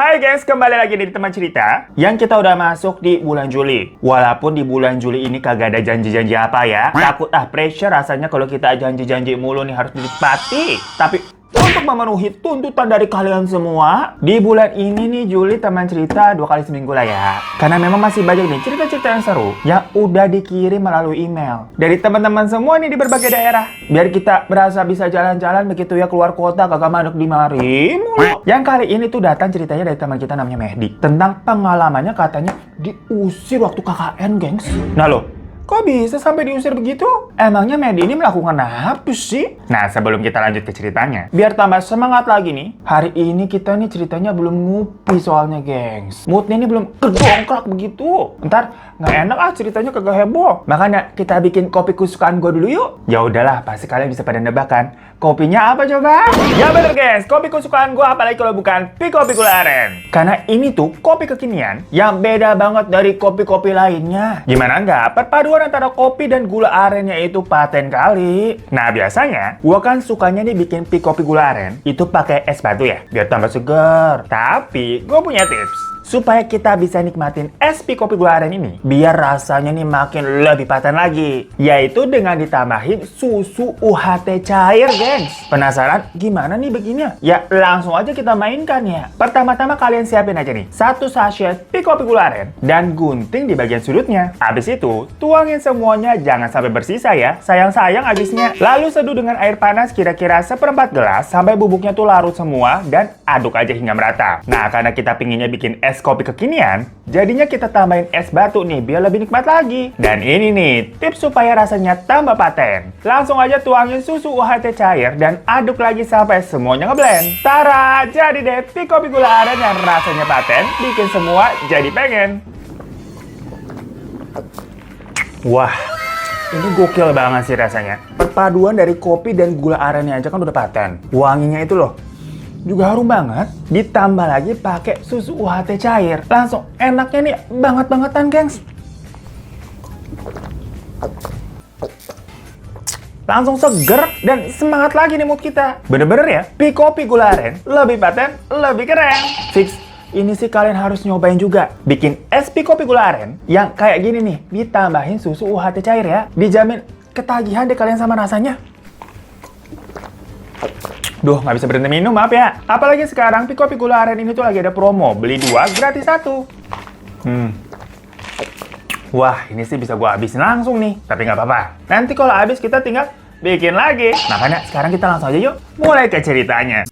Hai guys, kembali lagi di teman cerita yang kita udah masuk di bulan Juli. Walaupun di bulan Juli ini kagak ada janji-janji apa ya. Takut pressure rasanya kalau kita janji-janji mulu nih harus ditepati. Tapi untuk memenuhi tuntutan dari kalian semua, di bulan ini nih Juli teman cerita 2 kali seminggu lah ya. Karena memang masih banyak nih cerita-cerita yang seru yang udah dikirim melalui email dari teman-teman semua nih di berbagai daerah. Biar kita berasa bisa jalan-jalan begitu ya, keluar kota kagak manuk di mari mulu. Yang kali ini tuh datang ceritanya dari teman kita namanya Mehdi. Tentang pengalamannya katanya diusir waktu KKN, gengs. Nah loh, kok bisa sampai diusir begitu? Emangnya Mehdi ini melakukan apa sih? Nah, sebelum kita lanjut ke ceritanya, biar tambah semangat lagi nih, hari ini kita nih ceritanya belum ngupi soalnya, gengs. Moodnya ini belum kedongkrak begitu. Ntar nggak enak ceritanya kagak heboh. Makanya kita bikin kopi kesukaan gue dulu yuk. Ya udahlah, pasti kalian bisa pada nebak kan. Kopinya apa coba? Ya bener guys, kopi kesukaan gue apalagi kalau bukan Kopi Gula Aren. Karena ini tuh kopi kekinian yang beda banget dari kopi-kopi lainnya. Gimana nggak? Perpaduan antara kopi dan gula arennya itu paten kali. Nah biasanya, gue kan sukanya nih bikin Kopi Gula Aren itu pakai es batu ya, biar tambah segar. Tapi gue punya tips supaya kita bisa nikmatin es Kopi Gula Aren ini biar rasanya nih makin lebih paten lagi, yaitu dengan ditambahin susu UHT cair, gengs. Penasaran gimana nih begini? Ya langsung aja kita mainkan ya. Pertama-tama kalian siapin aja nih 1 sachet Kopi Gula Aren dan gunting di bagian sudutnya. Habis itu tuangin semuanya, jangan sampai bersisa ya, sayang-sayang habisnya. Lalu seduh dengan air panas kira-kira 1/4 gelas sampai bubuknya tuh larut semua dan aduk aja hingga merata. Nah karena kita pinginnya bikin es kopi kekinian, jadinya kita tambahin es batu nih biar lebih nikmat lagi. Dan ini nih tips supaya rasanya tambah paten. Langsung aja tuangin susu UHT cair dan aduk lagi sampai semuanya ngeblend. Tara, jadi deh Kopi Gula Aren yang rasanya paten, bikin semua jadi pengen. Wah, ini gokil banget sih rasanya. Perpaduan dari kopi dan gula arennya aja kan udah paten. Wanginya itu loh juga harum banget, ditambah lagi pakai susu UHT cair. Langsung enaknya nih banget-bangetan, gengs. Langsung seger dan semangat lagi nih mood kita. Bener-bener ya, Kopi Gula Aren lebih paten, lebih keren. Fix, ini sih kalian harus nyobain juga. Bikin es Kopi Gula Aren yang kayak gini nih, ditambahin susu UHT cair ya. Dijamin ketagihan deh kalian sama rasanya. Duh, nggak bisa berhenti minum, maaf ya. Apalagi sekarang Kopi Gula Aren ini tuh lagi ada promo. Beli 2, gratis 1. Wah, ini sih bisa gua habisin langsung nih. Tapi nggak apa-apa. Nanti kalau habis kita tinggal bikin lagi. Makanya sekarang kita langsung aja yuk. Mulai ke ceritanya.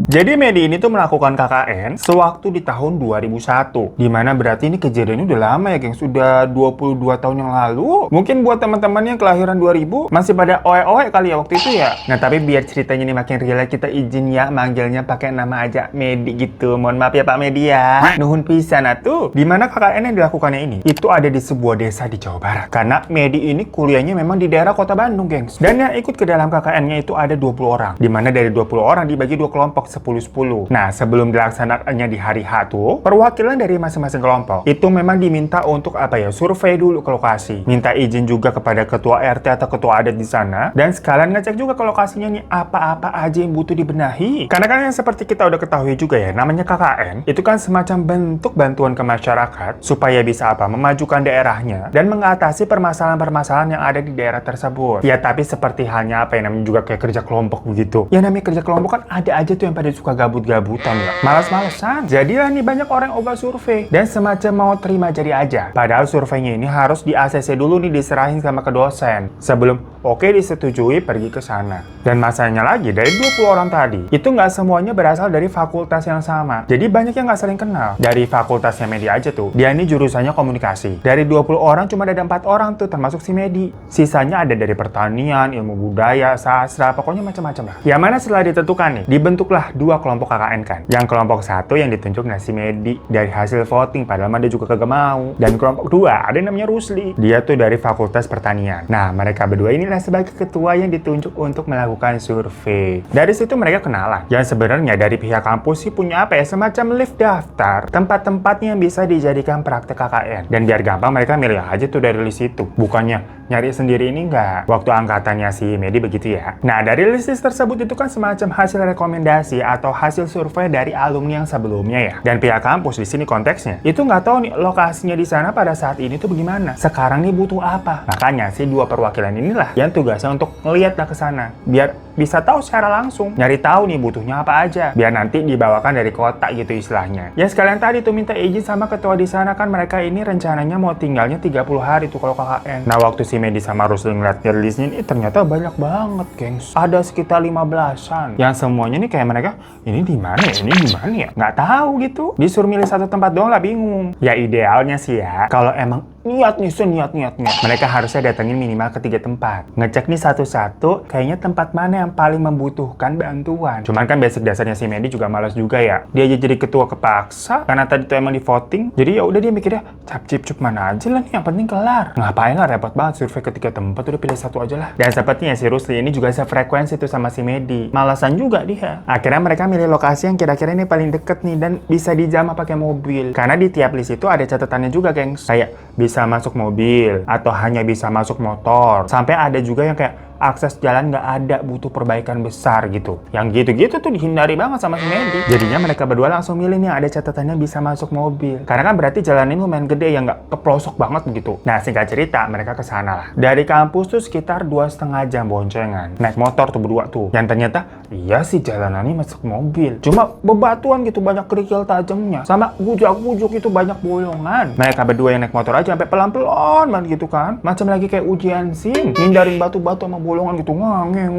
Jadi Mehdi ini tuh melakukan KKN sewaktu di tahun 2001. Dimana berarti ini kejadiannya udah lama ya, gengs. Sudah 22 tahun yang lalu. Mungkin buat teman-teman yang kelahiran 2000 masih pada oe-oe kali ya waktu itu ya. Nah tapi biar ceritanya ini makin relate, kita izin ya manggilnya pakai nama aja Mehdi gitu. Mohon maaf ya Pak Mehdi ya. Nuhun pisan atuh. Dimana KKN yang dilakukannya ini itu ada di sebuah desa di Jawa Barat. Karena Mehdi ini kuliahnya memang di daerah kota Bandung, gengs. Dan yang ikut ke dalam KKN-nya itu ada 20 orang. Dimana dari 20 orang dibagi 2 kelompok 10-10. Nah, sebelum dilaksanakannya di hari H tuh, perwakilan dari masing-masing kelompok itu memang diminta untuk survei dulu ke lokasi. Minta izin juga kepada ketua RT atau ketua adat di sana, dan sekalian ngecek juga ke lokasinya nih apa-apa aja yang butuh dibenahi. Karena kan yang seperti kita udah ketahui juga ya, namanya KKN itu kan semacam bentuk bantuan ke masyarakat supaya bisa memajukan daerahnya dan mengatasi permasalahan-permasalahan yang ada di daerah tersebut. Ya, tapi seperti halnya yang namanya juga kayak kerja kelompok begitu. Ya namanya kerja kelompok kan ada aja tuh yang pada suka gabut-gabutan ya, malas-malesan. Jadilah nih banyak orang yang obat survei dan semacam mau terima jadi aja. Padahal surveinya ini harus di ACC dulu nih, diserahin sama ke dosen sebelum oke disetujui pergi ke sana. Dan masalahnya lagi, dari 20 orang tadi itu nggak semuanya berasal dari fakultas yang sama. Jadi banyak yang nggak saling kenal. Dari fakultasnya Mehdi aja tuh, dia ini jurusannya komunikasi. Dari 20 orang cuma ada 4 orang tuh termasuk si Mehdi. Sisanya ada dari pertanian, ilmu budaya, sastra, pokoknya macam-macam lah. Yang mana setelah ditentukan nih, dibentuklah 2 kelompok KKN kan. Yang kelompok 1 yang ditunjuk si Mehdi dari hasil voting, padahal dia juga kagak mau. Dan kelompok 2 ada yang namanya Rusli. Dia tuh dari Fakultas Pertanian. Nah, mereka berdua inilah sebagai ketua yang ditunjuk untuk melakukan survei. Dari situ mereka kenalan. Yang sebenarnya dari pihak kampus sih punya semacam lift daftar tempat-tempatnya yang bisa dijadikan praktek KKN. Dan biar gampang mereka milih aja tuh dari list itu. Bukannya nyari sendiri ini enggak. Waktu angkatannya si Mehdi begitu ya. Nah, dari list tersebut itu kan semacam hasil rekomendasi atau hasil survei dari alumni yang sebelumnya ya. Dan pihak kampus di sini konteksnya itu nggak tahu nih lokasinya di sana pada saat ini tuh bagaimana. Sekarang nih butuh apa? Makanya si dua perwakilan inilah yang tugasnya untuk ngeliatlah ke sana biar bisa tahu secara langsung, nyari tahu nih butuhnya apa aja, biar nanti dibawakan dari kota gitu istilahnya. Ya sekalian tadi tuh minta izin sama ketua di sana, kan mereka ini rencananya mau tinggalnya 30 hari tuh kalau KKN. Nah waktu si Medi sama Rusli ngeliat listnya ini ternyata banyak banget gengs. Ada sekitar 15-an. Yang semuanya nih kayak mereka, ini di mana ya? Ini di mana ya? Nggak tahu gitu. Disuruh milih satu tempat doang lah bingung. Ya idealnya sih ya, kalau emang niat nih, niat. Mereka harusnya datengin minimal ke 3 tempat. Ngecek nih satu-satu, kayaknya tempat mana yang paling membutuhkan bantuan. Cuman kan basic dasarnya si Medi juga malas juga ya. Dia aja jadi ketua kepaksa, karena tadi tuh emang di voting. Jadi ya udah dia mikirnya, cap-cip-cup mana aja lah nih, yang penting kelar. Ngapain lah repot banget survei ke 3 tempat, udah pilih satu aja lah. Dan sepertinya si Rusli ini juga sefrekuensi tuh sama si Medi. Malasan juga dia. Akhirnya mereka milih lokasi yang kira-kira ini paling deket nih, dan bisa dijamah pakai mobil. Karena di tiap list itu ada catatannya juga gengs. Kayak bisa masuk mobil, atau hanya bisa masuk motor. Sampai ada juga yang kayak akses jalan nggak ada, butuh perbaikan besar gitu. Yang gitu-gitu tuh dihindari banget sama si Medi. Jadinya mereka berdua langsung milih nih ada catatannya bisa masuk mobil. Karena kan berarti jalan ini lumayan gede ya, nggak ke pelosok banget gitu. Nah singkat cerita mereka kesana lah. Dari kampus tuh sekitar 2,5 jam boncengan. Naik motor tuh berdua tuh. Yang ternyata iya sih jalanannya masuk mobil. Cuma bebatuan gitu, banyak kerikil tajamnya. Sama gujak-gujuk itu banyak bolongan. Mereka berdua yang naik motor aja sampai pelan-pelan banget gitu kan. Macam lagi kayak ujian SIM. Hindarin batu-batu sama bolongan gitu, ngangeng.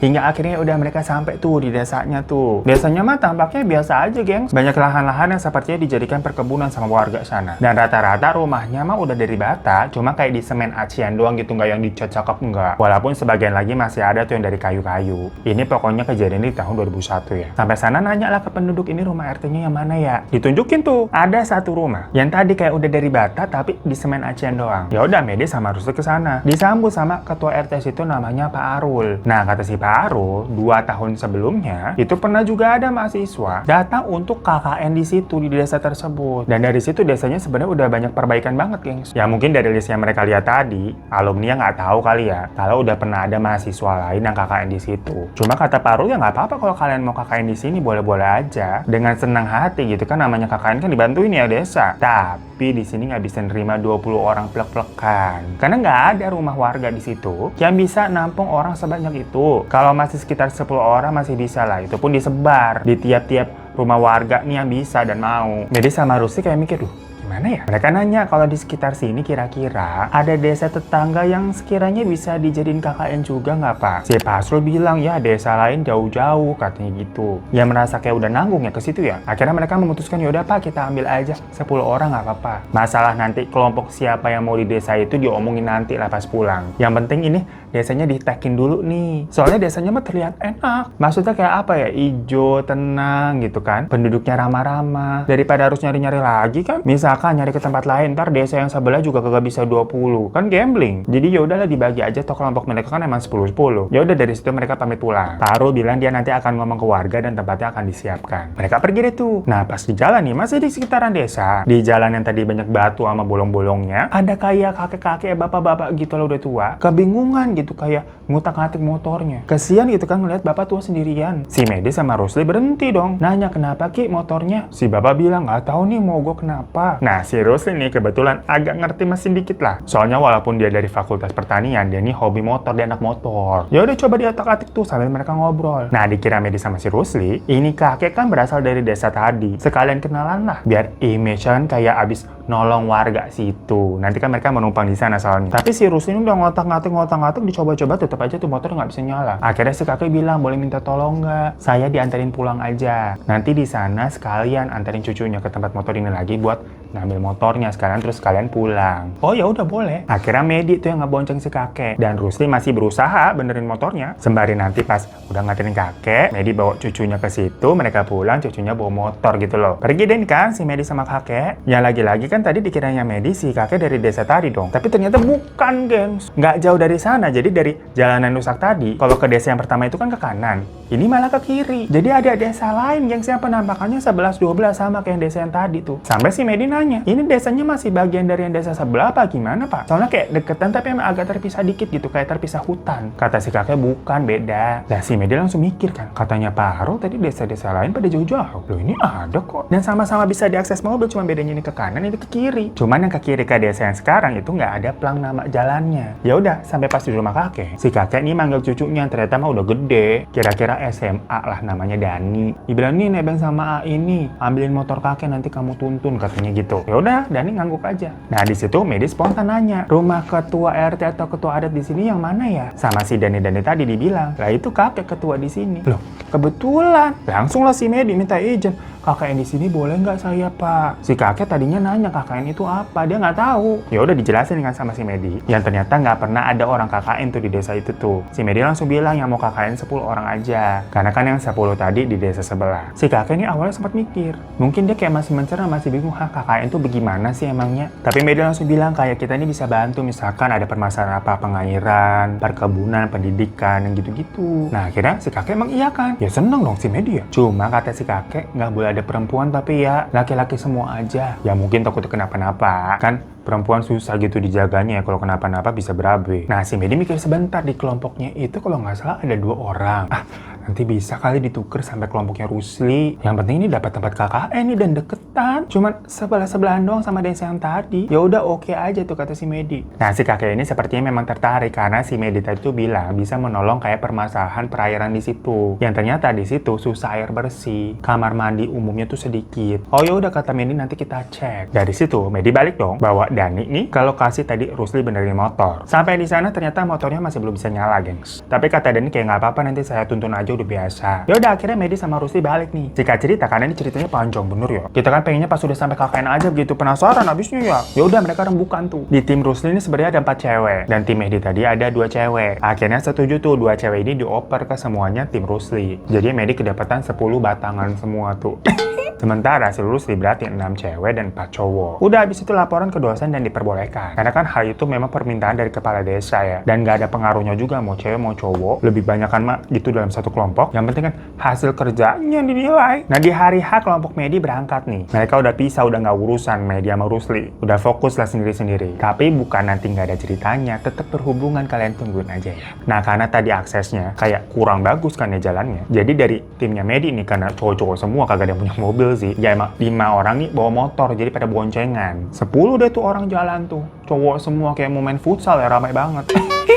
Hingga akhirnya udah mereka sampai tuh di desanya tuh. Desanya mah tampaknya biasa aja, gengs. Banyak lahan-lahan yang sepertinya dijadikan perkebunan sama warga sana. Dan rata-rata rumahnya mah udah dari bata, cuma kayak di semen acian doang gitu, nggak yang dicat cakep enggak. Walaupun sebagian lagi masih ada tuh yang dari kayu-kayu. Ini pokoknya kejadian di tahun 2001 ya. Sampai sana nanya lah ke penduduk, ini rumah RT-nya yang mana ya? Ditunjukin tuh, ada satu rumah yang tadi kayak udah dari bata tapi di semen acian doang. Ya udah Medi sama Rusli ke sana. Disambut sama ketua RT itu namanya Pak Arul. Nah, kata si Pak Arul, 2 tahun sebelumnya, itu pernah juga ada mahasiswa datang untuk KKN di situ, di desa tersebut. Dan dari situ desanya sebenarnya udah banyak perbaikan banget, gengs. Ya mungkin dari list yang mereka lihat tadi, alumni nggak tahu kali ya, kalau udah pernah ada mahasiswa lain yang KKN di situ. Cuma kata Pak Arul, ya nggak apa-apa kalau kalian mau KKN di sini, boleh-boleh aja. Dengan senang hati gitu kan, namanya KKN kan dibantuin ya desa. Tapi di sini nggak bisa nerima 20 orang plek-plekan. Karena nggak ada rumah warga di situ yang bisa nampung orang sebanyak itu. Kalau masih sekitar 10 orang masih bisa lah, itu pun disebar di tiap-tiap rumah warga nih yang bisa dan mau. Jadi sama Rusli kayak mikir, gimana ya? Mereka nanya kalau di sekitar sini kira-kira ada desa tetangga yang sekiranya bisa dijadiin KKN juga nggak Pak? Si Pasrul bilang ya desa lain jauh-jauh katanya gitu. Ya merasa kayak udah nanggung ya ke situ ya. Akhirnya mereka memutuskan yaudah Pak kita ambil aja 10 orang nggak apa-apa. Masalah nanti kelompok siapa yang mau di desa itu diomongin nanti lah pas pulang. Yang penting ini desanya ditekin dulu nih. Soalnya desanya mah terlihat enak. Maksudnya kayak apa ya? Ijo, tenang gitu kan. Penduduknya ramah-ramah. Daripada harus nyari-nyari lagi kan. Misalkan nyari ke tempat lain, ntar desa yang sebelah juga kagak bisa 20. Kan gambling. Jadi ya udahlah dibagi aja, toh kelompok mereka kan emang 10-10. Ya udah dari situ mereka pamit pulang. Paru bilang dia nanti akan ngomong ke warga dan tempatnya akan disiapkan. Mereka pergi deh tuh. Nah pas di jalan nih, masih di sekitaran desa. Di jalan yang tadi banyak batu sama bolong-bolongnya, ada kayak kakek-kakek, bapak-bapak gitu loh udah tua. Kebingungan gitu kayak ngutak-ngatik motornya. Kasian gitu kan ngeliat bapak tua sendirian. Si Medi sama Rusli berhenti dong. Nanya kenapa Ki motornya? Si bapak bilang nggak tahu nih mau gue kenapa. Nah si Rusli nih kebetulan agak ngerti mesin dikit lah. Soalnya walaupun dia dari fakultas pertanian, dia nih hobi motor, dia anak motor. Ya udah coba dia otak-atik tuh sambil mereka ngobrol. Nah dikira Medi sama si Rusli, ini kakek kan berasal dari desa tadi. Sekalian kenalan lah, biar image kan kayak abis nolong warga situ. Nanti kan mereka menumpang di sana soalnya. Tapi si Rusli ini udah ngotak-ngatik dicoba-coba tetap aja tuh motor nggak bisa nyala. Akhirnya si kakek bilang boleh minta tolong nggak? Saya diantarin pulang aja. Nanti di sana sekalian antarin cucunya ke tempat motor ini lagi buat ngambil motornya sekalian terus kalian pulang. Oh ya udah boleh. Akhirnya Medi tuh yang ngebonceng si kakek dan Rusli masih berusaha benerin motornya. Sembari nanti pas udah nganterin kakek, Medi bawa cucunya ke situ, mereka pulang, cucunya bawa motor gitu loh. Pergi deh kan si Medi sama kakek. Ya lagi-lagi kan tadi dikiranya Medi si kakek dari desa tadi dong. Tapi ternyata bukan, gengs. Nggak jauh dari sana. Jadi dari jalanan rusak tadi, kalau ke desa yang pertama itu kan ke kanan. ini malah ke kiri. Jadi ada desa lain gengs yang penampakannya 11-12 sama kayak desa yang tadi tuh. Sampai si Medi nanya, ini desanya masih bagian dari yang desa sebelah apa gimana pak? Soalnya kayak deketan tapi emang agak terpisah dikit gitu, kayak terpisah hutan. Kata si kakek bukan, beda. Lah si Medi langsung mikir kan, katanya Paro tadi desa-desa lain pada jauh-jauh. Loh ini ada kok. Dan sama-sama bisa diakses mobil, cuma bedanya ini ke kanan, ini ke kiri. Cuman yang ke kiri ke desa yang sekarang itu nggak ada plang nama jalannya. Ya udah, sampai pas di rumah kakek, si kakek ini manggil cucunya, ternyata mah udah gede, kira-kira SMA lah, namanya Dani. Dibilang nih nebeng sama A ini, ambilin motor kakek nanti kamu tuntun, katanya gitu. Ya udah, Dani ngangguk aja. Nah di situ Medi spontan nanya, rumah ketua RT atau ketua adat di sini yang mana ya? Sama si Dani tadi dibilang, lah itu kakek ketua di sini. Loh, kebetulan. Langsung lah si Medi minta izin. KKN di sini boleh nggak saya pak? Si kakek tadinya nanya KKN itu apa, dia nggak tahu. Ya udah dijelasin kan sama si Medi. Yang ternyata nggak pernah ada orang KKN tuh di desa itu tuh. Si Medi langsung bilang yang mau KKN 10 orang aja. Karena kan yang 10 tadi di desa sebelah. Si kakek ini awalnya sempat mikir. Mungkin dia kayak masih mencerna, masih bingung, KKN tuh bagaimana sih emangnya? Tapi Medi langsung bilang kayak kita ini bisa bantu, misalkan ada permasalahan apa, pengairan, perkebunan, pendidikan, yang gitu-gitu. Nah akhirnya si kakek emang iya kan? Ya seneng dong si Medi ya. Cuma kata si kakek nggak boleh ada perempuan tapi ya laki-laki semua aja. Ya mungkin takut kenapa-napa kan, perempuan susah gitu dijaganya ya, kalau kenapa-napa bisa berabe. Nah si Medi mikir sebentar, di kelompoknya itu kalau nggak salah ada 2 orang. Nanti bisa kali ditukar sampai kelompoknya Rusli. Yang penting ini dapat tempat KKN nih dan deketan. Cuman sebelah-sebelahan doang sama desa yang tadi. Ya udah oke aja tuh kata si Medi. Nah si kakek ini sepertinya memang tertarik karena si Medi tadi tuh bilang bisa menolong kayak permasalahan perairan di situ. Yang ternyata di situ susah air bersih. Kamar mandi umumnya tuh sedikit. Oh ya udah kata Medi nanti kita cek. Dari situ Medi balik dong bawa Dani nih ke lokasi tadi Rusli benerin motor. Sampai di sana ternyata motornya masih belum bisa nyala gengs. Tapi kata Dani kayak nggak apa-apa, nanti saya tuntun aja, udah biasa. Ya udah akhirnya Medi sama Rusli balik nih. Singkat cerita karena ini ceritanya panjang bener ya. Kita kan pengennya pas udah sampai KKN aja begitu, penasaran abisnya ya. Ya udah mereka rembukan tuh. Di tim Rusli ini sebenarnya ada 4 cewek dan tim Medi tadi ada 2 cewek. Akhirnya setuju tuh 2 cewek ini dioper ke semuanya tim Rusli. Jadi Medi kedapatan 10 batangan semua tuh. Sementara seluruh Rusli berarti 6 cewek dan 4 cowok. Udah habis itu laporan ke dosen dan diperbolehkan. Karena kan hal itu memang permintaan dari kepala desa ya. Dan gak ada pengaruhnya juga mau cewek mau cowok. Lebih banyak kan mak gitu dalam satu kelompok. Yang penting kan hasil kerjanya dinilai. Nah di hari H kelompok Medi berangkat nih. Mereka udah pisah, udah gak urusan Medi sama Rusli. Udah fokus lah sendiri-sendiri. Tapi bukan nanti gak ada ceritanya. Tetap berhubungan, kalian tungguin aja ya. Nah karena tadi aksesnya kayak kurang bagus kan ya jalannya. Jadi dari timnya Medi nih, karena cowok-cowok semua kagak ada yang punya mobil sih. Ya emang 5 orang nih bawa motor, jadi pada boncengan. 10 deh tuh orang jalan tuh. Cowok semua kayak mau main futsal ya, ramai banget.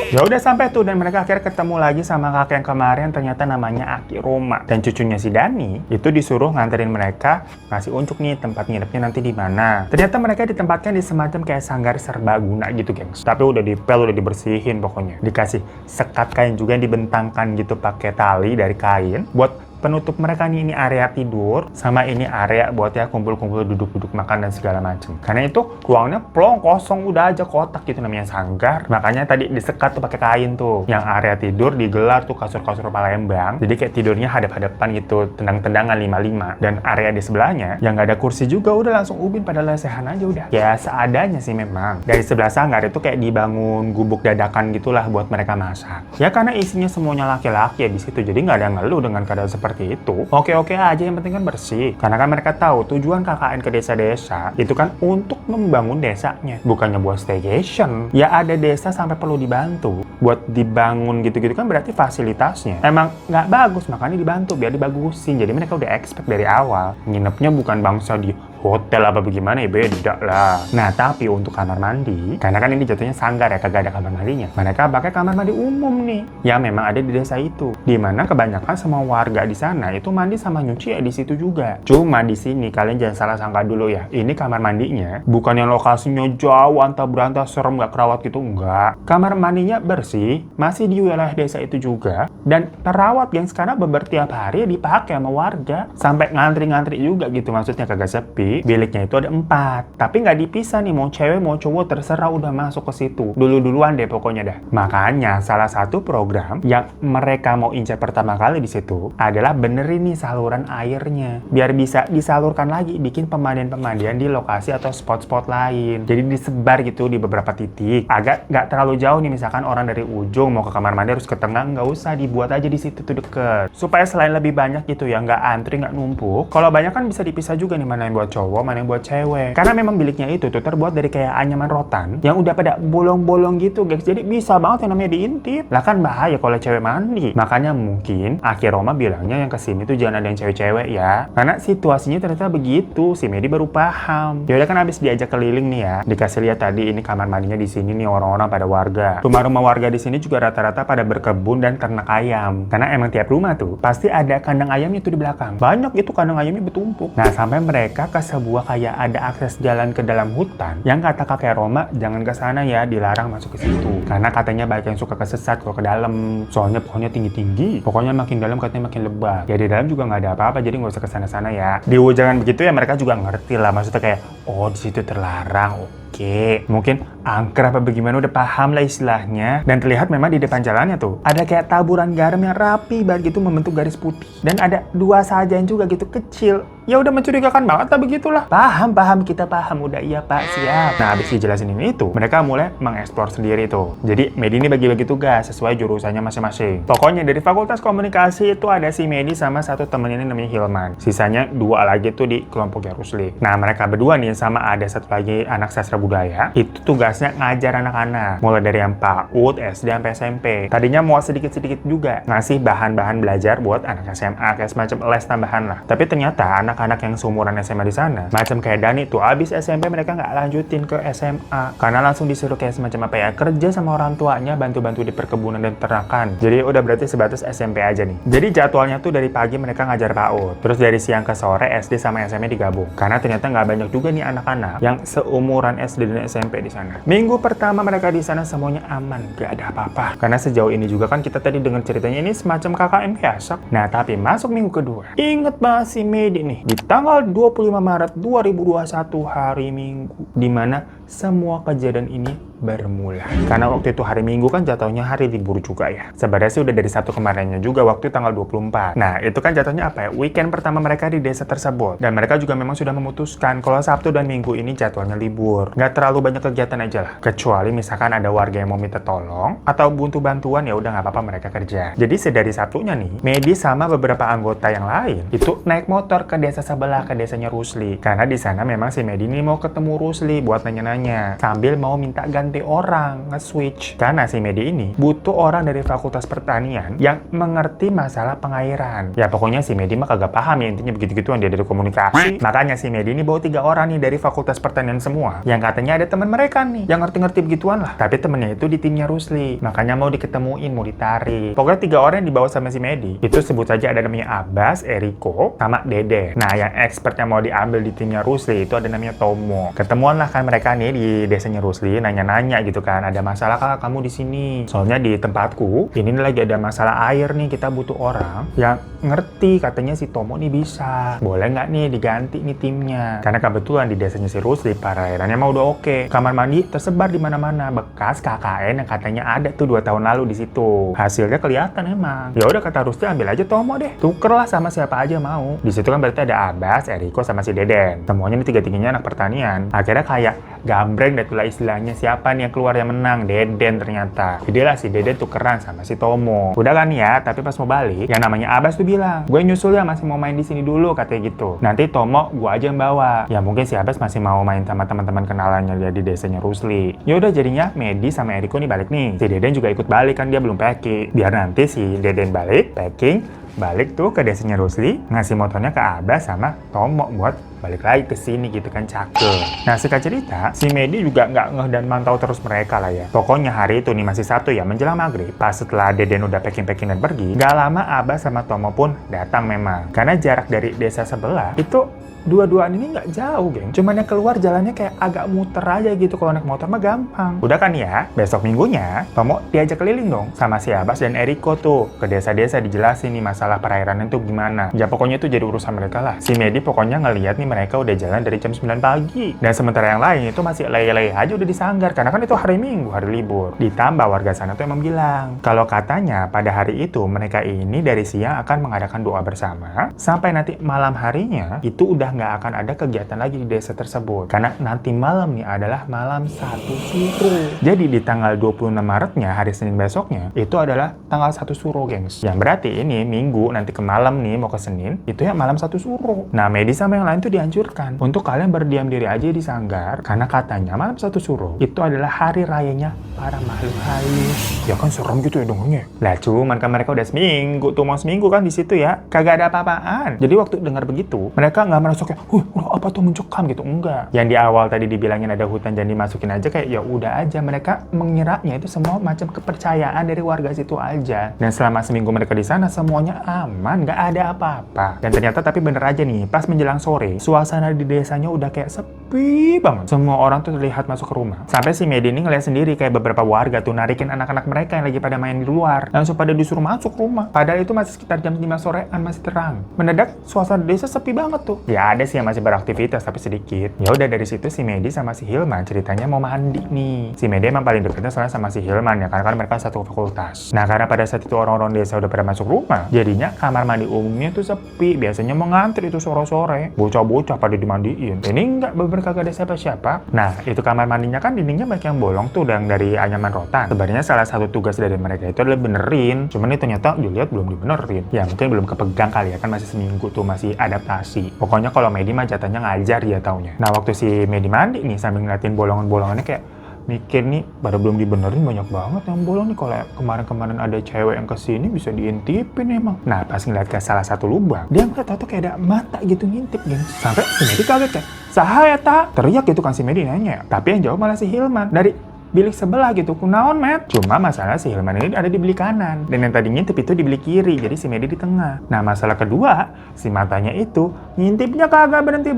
Ya udah sampai tuh dan mereka akhirnya ketemu lagi sama kakek yang kemarin, ternyata namanya Aki Roma. Dan cucunya si Dani itu disuruh nganterin mereka, ngasih unjuk nih tempat nginepnya nanti di mana. Ternyata mereka ditempatkan di semacam kayak sanggar serbaguna gitu, gengs. Tapi udah dipel, udah dibersihin pokoknya. Dikasih sekat kain juga yang dibentangkan gitu pakai tali dari kain buat penutup mereka nih. Ini area tidur sama ini area buat ya kumpul-kumpul, duduk-duduk makan dan segala macam. Karena itu ruangnya plong kosong, udah aja kotak gitu, namanya sanggar. Makanya tadi disekat tuh pakai kain tuh. Yang area tidur digelar tuh kasur-kasur Palembang. Jadi kayak tidurnya hadap-hadapan gitu, tendang-tendangan 5-5. Dan area di sebelahnya yang nggak ada kursi juga, udah langsung ubin pada lesehan aja udah. Ya seadanya sih memang. Dari sebelah sanggar itu kayak dibangun gubuk dadakan gitulah buat mereka masak. Ya karena isinya semuanya laki-laki ya di situ. Jadi nggak ada ngeluh dengan keadaan seperti itu. Oke-oke aja, yang penting kan bersih. Karena kan mereka tahu tujuan KKN ke desa-desa itu kan untuk membangun desanya, bukannya buat staycation. Ya ada desa sampai perlu dibantu buat dibangun gitu-gitu kan, berarti fasilitasnya emang nggak bagus, makanya dibantu biar dibagusin. Jadi mereka udah expect dari awal nginepnya bukan bangsa di hotel apa bagaimana ya, beda lah. Nah tapi untuk kamar mandi, karena kan ini jatuhnya sanggar ya, kagak ada kamar mandinya, mereka pakai kamar mandi umum nih yang memang ada di desa itu, dimana kebanyakan semua warga di sana itu mandi sama nyuci ya di situ juga. Cuma di sini kalian jangan salah sangka dulu ya, ini kamar mandinya bukan yang lokasinya jauh antah berantah serem gak kerawat gitu, enggak. Kamar mandinya bersih, masih di wilayah desa itu juga, dan terawat yang sekarang beberapa tiap hari dipakai sama warga, sampai ngantri-ngantri juga gitu, maksudnya kagak sepi. Juli, biliknya itu ada 4. Tapi nggak dipisah nih, mau cewek mau cowok terserah udah masuk ke situ. Dulu-duluan deh pokoknya dah. Makanya salah satu program yang mereka mau incar pertama kali di situ adalah benerin nih saluran airnya. Biar bisa disalurkan lagi, bikin pemandian-pemandian di lokasi atau spot-spot lain. Jadi disebar gitu di beberapa titik. Agak nggak terlalu jauh nih, misalkan orang dari ujung mau ke kamar mandi harus ke tengah, nggak usah, dibuat aja di situ tuh deket. Supaya selain lebih banyak gitu ya, nggak antri, nggak numpuk. Kalau banyak kan bisa dipisah juga nih, mana yang buat cowok, mana yang buat cewek. Karena memang biliknya itu tuh terbuat dari kayak anyaman rotan yang udah pada bolong-bolong gitu guys. Jadi bisa banget yang namanya diintip. Lah kan bahaya kalau cewek mandi. Makanya mungkin akhir Roma bilangnya yang kesini tuh jangan ada yang cewek-cewek ya. Karena situasinya ternyata begitu. Si Medi baru paham. Yaudah kan abis diajak keliling nih ya. Dikasih lihat tadi ini kamar mandinya di sini nih, orang-orang pada warga. Rumah-rumah warga di sini juga rata-rata pada berkebun dan ternak ayam. Karena emang tiap rumah tuh pasti ada kandang ayamnya tuh di belakang. Banyak itu kandang ayamnya bertumpuk. Nah, sampai mereka ke sebuah kayak ada akses jalan ke dalam hutan yang kata kakek Roma jangan ke sana ya, dilarang masuk ke situ. Karena katanya banyak yang suka kesesat kalau ke dalam. Soalnya pohonnya tinggi-tinggi. Pokoknya makin dalam katanya makin lebat. Ya di dalam juga nggak ada apa-apa, jadi nggak usah ke sana-sana ya. Di ujangan begitu ya mereka juga ngerti lah, maksudnya kayak oh di situ terlarang. Oke, mungkin angker apa bagaimana udah paham lah istilahnya. Dan terlihat memang di depan jalannya tuh ada kayak taburan garam yang rapi banget gitu membentuk garis putih. Dan ada 2 sajian juga gitu kecil. Ya udah mencurigakan banget lah begitulah. Paham, kita paham. Udah iya pak, siap. Nah habis dijelasin ini itu, mereka mulai mengeksplor sendiri tuh. Jadi Medi ini bagi-bagi tugas sesuai jurusannya masing-masing. Pokoknya dari Fakultas Komunikasi itu ada si Medi sama satu temennya ini namanya Hilman. Sisanya 2 lagi tuh di kelompoknya Rusli. Nah mereka berdua nih sama ada satu lagi anak sastra budaya, itu tugasnya ngajar anak-anak mulai dari yang PAUD, SD sampai SMP. Tadinya mau sedikit-sedikit juga ngasih bahan-bahan belajar buat anak SMA kayak semacam les tambahan lah. Tapi ternyata anak-anak yang seumuran SMA di sana macam kayak Dani tuh abis SMP mereka nggak lanjutin ke SMA karena langsung disuruh kayak semacam apa ya, kerja sama orang tuanya, bantu-bantu di perkebunan dan ternakan. Jadi udah berarti sebatas SMP aja nih. Jadi jadwalnya tuh dari pagi mereka ngajar PAUD, terus dari siang ke sore SD sama SMP digabung. Karena ternyata nggak banyak juga nih anak-anak yang seumuran SD dan SMP di sana. Minggu pertama mereka di sana semuanya aman, gak ada apa-apa. Karena sejauh ini juga kan kita tadi dengar ceritanya ini semacam KKN biasa. Nah, tapi masuk minggu kedua. Ingat banget si Medi nih, di tanggal 25 Maret 2021 hari Minggu, dimana semua kejadian ini bermula. Karena waktu itu hari Minggu kan jatuhnya hari libur juga ya. Sebenarnya sih udah dari satu kemarinnya juga waktu tanggal 24. Nah, itu kan jatuhnya apa ya? Weekend pertama mereka di desa tersebut. Dan mereka juga memang sudah memutuskan kalau Sabtu dan Minggu ini jadwalnya libur. Nggak terlalu banyak kegiatan aja lah. Kecuali misalkan ada warga yang mau minta tolong atau butuh bantuan, ya udah nggak apa-apa mereka kerja. Jadi sedari Sabtunya nih, Medi sama beberapa anggota yang lain itu naik motor ke desa sebelah, ke desanya Rusli. Karena di sana memang si Medi ini mau ketemu Rusli buat nanya-nanya sambil mau minta ganti orang, nge-switch. Karena si Medi ini butuh orang dari Fakultas Pertanian yang mengerti masalah pengairan. Ya pokoknya si Medi mah kagak paham ya, intinya begitu-gituan dia dari komunikasi. Makanya si Medi ini bawa 3 orang nih dari Fakultas Pertanian semua. Yang katanya ada teman mereka nih yang ngerti-ngerti begituan lah. Tapi temennya itu di timnya Rusli. Makanya mau diketemuin, mau ditarik. Pokoknya 3 orang yang dibawa sama si Medi itu sebut saja ada namanya Abbas, Eriko, sama Dede. Nah yang expert yang mau diambil di timnya Rusli itu ada namanya Tomo. Ketemuan lah kan mereka nih di desanya Rusli, nanya-nanya gitu kan, ada masalah kah kamu di sini? Soalnya di tempatku ini lagi ada masalah air nih, kita butuh orang yang ngerti. Katanya si Tomo nih bisa, boleh nggak nih diganti nih timnya? Karena kebetulan di desanya si Rusli perairannya mau udah oke. Kamar mandi tersebar di mana-mana, bekas KKN yang katanya ada tuh 2 tahun lalu di situ. Hasilnya kelihatan emang. Ya udah kata Rusli ambil aja Tomo deh, tuker lah sama siapa aja mau. Di situ kan berarti ada Abbas, Eriko sama si Deden. Semuanya nih 3-tiganya anak pertanian. Akhirnya kayak gambreng deh itulah istilahnya, siapa nih yang keluar yang menang? Deden ternyata. Jadi lah si Deden tukeran sama si Tomo. Udah kan ya, tapi pas mau balik yang namanya Abbas tuh bilang, gue nyusul ya, masih mau main di sini dulu katanya gitu. Nanti Tomo gue aja yang bawa. Ya mungkin si Abbas masih mau main sama teman-teman kenalannya dia di desanya Rusli. Ya udah jadinya Medi sama Eriko nih balik nih. Si Deden juga ikut balik kan, dia belum packing. Biar nanti si Deden balik, packing, balik tuh ke desanya Rusli, ngasih motornya ke Abbas sama Tomo buat balik lagi ke sini gitu kan, cakep. Nah singkat cerita, si Medi juga nggak ngeh dan mantau terus mereka lah ya. Pokoknya hari itu nih masih Sabtu ya, menjelang maghrib, pas setelah Deden udah packing-packing dan pergi, nggak lama Abbas sama Tomo pun datang memang. Karena jarak dari desa sebelah itu dua-duaan ini nggak jauh, geng. Cuman yang keluar jalannya kayak agak muter aja gitu. Kalau naik motor mah gampang. Udah kan ya, besok minggunya Tomo diajak keliling dong sama si Abbas dan Eriko tuh ke desa-desa, dijelasin nih masalah perairan itu gimana. Ya pokoknya itu jadi urusan mereka lah. Si Medi pokoknya ngeliat nih mereka udah jalan dari jam 9 pagi. Dan sementara yang lain itu masih lay-lay aja udah di sanggar, karena kan itu hari Minggu, hari libur. Ditambah warga sana tuh emang bilang, kalau katanya pada hari itu mereka ini dari siang akan mengadakan doa bersama, sampai nanti malam harinya itu udah nggak akan ada kegiatan lagi di desa tersebut. Karena nanti malam nih adalah malam satu suro. Jadi di tanggal 26 Maretnya, hari Senin besoknya, itu adalah tanggal 1 suro, gengs. Yang berarti ini Minggu, nanti ke malam nih, mau ke Senin, itu ya malam 1 suro. Nah, medis sama yang lain tuh dianjurkan untuk kalian berdiam diri aja di sanggar, karena katanya malam 1 suro itu adalah hari rayanya para makhluk halus. Ya kan serem gitu ya dongengnya. Lah cuman kan mereka udah seminggu tuh, mau seminggu kan di situ ya, kagak ada apa-apaan. Jadi waktu dengar begitu, mereka nggak merasa kayak, udah apa tuh mencekam gitu, enggak. Yang di awal tadi dibilangin ada hutan jadi dimasukin aja, kayak ya udah aja, mereka mengiranya itu semua macam kepercayaan dari warga situ aja. Dan selama seminggu mereka di sana semuanya aman, nggak ada apa-apa. Dan ternyata tapi bener aja nih, pas menjelang sore, suasana di desanya udah kayak sepi banget. Semua orang tuh terlihat masuk ke rumah. Sampai si Medi ini ngeliat sendiri kayak beberapa warga tuh narikin anak-anak mereka yang lagi pada main di luar, langsung pada disuruh masuk rumah. Padahal itu masih sekitar jam 5 sorean, masih terang. Mendadak suasana desa sepi banget tuh. Ya ada sih yang masih beraktivitas tapi sedikit. Ya udah dari situ si Medi sama si Hilman ceritanya mau mandi nih. Si Medi emang paling deketnya soalnya sama si Hilman ya, karena kan mereka satu fakultas. Nah karena pada saat itu orang-orang desa udah pada masuk rumah, jadinya kamar mandi umumnya tuh sepi. Biasanya mau ngantri itu sore-sore, bocah-bocah pada dimandiin. Ini enggak, bener kagak ada siapa-siapa. Nah itu kamar mandinya kan dindingnya banyak yang bolong tuh, yang dari anyaman rotan. Sebenarnya salah satu tugas dari mereka itu adalah benerin, cuman itu ternyata dilihat belum dibenerin. Ya mungkin belum kepegang kali ya, kan masih seminggu tuh, masih adaptasi. Pokoknya kalau Medi mah jatahnya ngajar dia taunya. Nah waktu si Medi mandi nih sambil ngeliatin bolongan-bolongannya, kayak mikir nih, pada belum dibenerin banyak banget yang bolong nih. Kalau kemarin-kemarin ada cewek yang kesini bisa diintipin emang. Nah pas ngeliat ke salah satu lubang, dia ngeliat tau kayak ada mata gitu ngintip, geng. Sampai si Medi kaget kayak, "Saha eta?" Teriak gitu kan si Medi nanya. Tapi yang jawab malah si Hilman dari bilik sebelah gitu, kunaon met. Cuma masalah si Hilman ini ada di bilik kanan, dan yang tadi ngintip itu di bilik kiri, jadi si Medi di tengah. Nah masalah kedua, si matanya itu ngintipnya kagak berhenti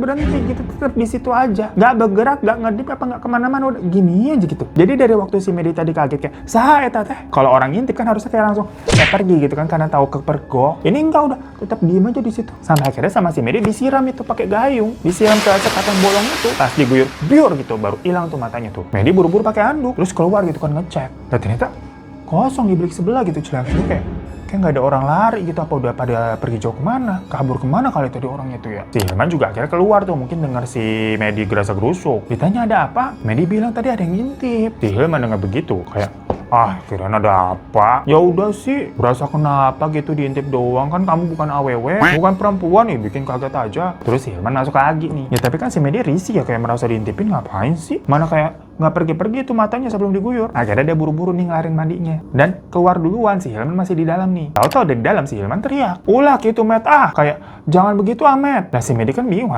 gitu, tetap di situ aja, nggak bergerak, nggak ngedip apa nggak kemana-mana, udah gini aja gitu. Jadi dari waktu si Medi tadi kaget kayak, "Saha eta teh?" Kalau orang ngintip kan harusnya kayak langsung pergi gitu kan, karena tahu kepergok. Ini enggak, udah tetap diem aja di situ. Sampai akhirnya sama si Medi disiram itu pakai gayung, disiram ke sekatan bolong itu, pas diguyur biur gitu, baru hilang tuh matanya tuh. Medi buru-buru pakai handuk, terus keluar gitu kan ngecek. Dan ternyata kosong di bilik sebelah gitu, celana itu kayak nggak ada orang lari gitu, apa udah pada pergi jauh kemana, kabur kemana kali tadi orangnya tuh ya. Si Hilman juga akhirnya keluar tuh, mungkin dengar si Medi gerasa gerusuk. Ditanya ada apa, Medi bilang tadi ada yang ngintip. Si Hilman dengar begitu kayak, kirain ada apa? Ya udah sih, berasa kenapa gitu diintip doang, kan kamu bukan awewe, bukan perempuan nih, bikin kaget aja. Terus si Hilman masuk lagi nih. Ya tapi kan si Medi risih ya, kayak merasa diintipin, ngapain sih? Mana kayak nggak pergi-pergi tuh matanya sebelum diguyur. Akhirnya dia buru-buru nih ngelarin mandinya dan keluar duluan. Si Hilman masih di dalam nih. Tahu-tahu dari dalam si Hilman teriak, "Ulah gitu met, kayak jangan begitu Met." Nah si Medi kan bingung,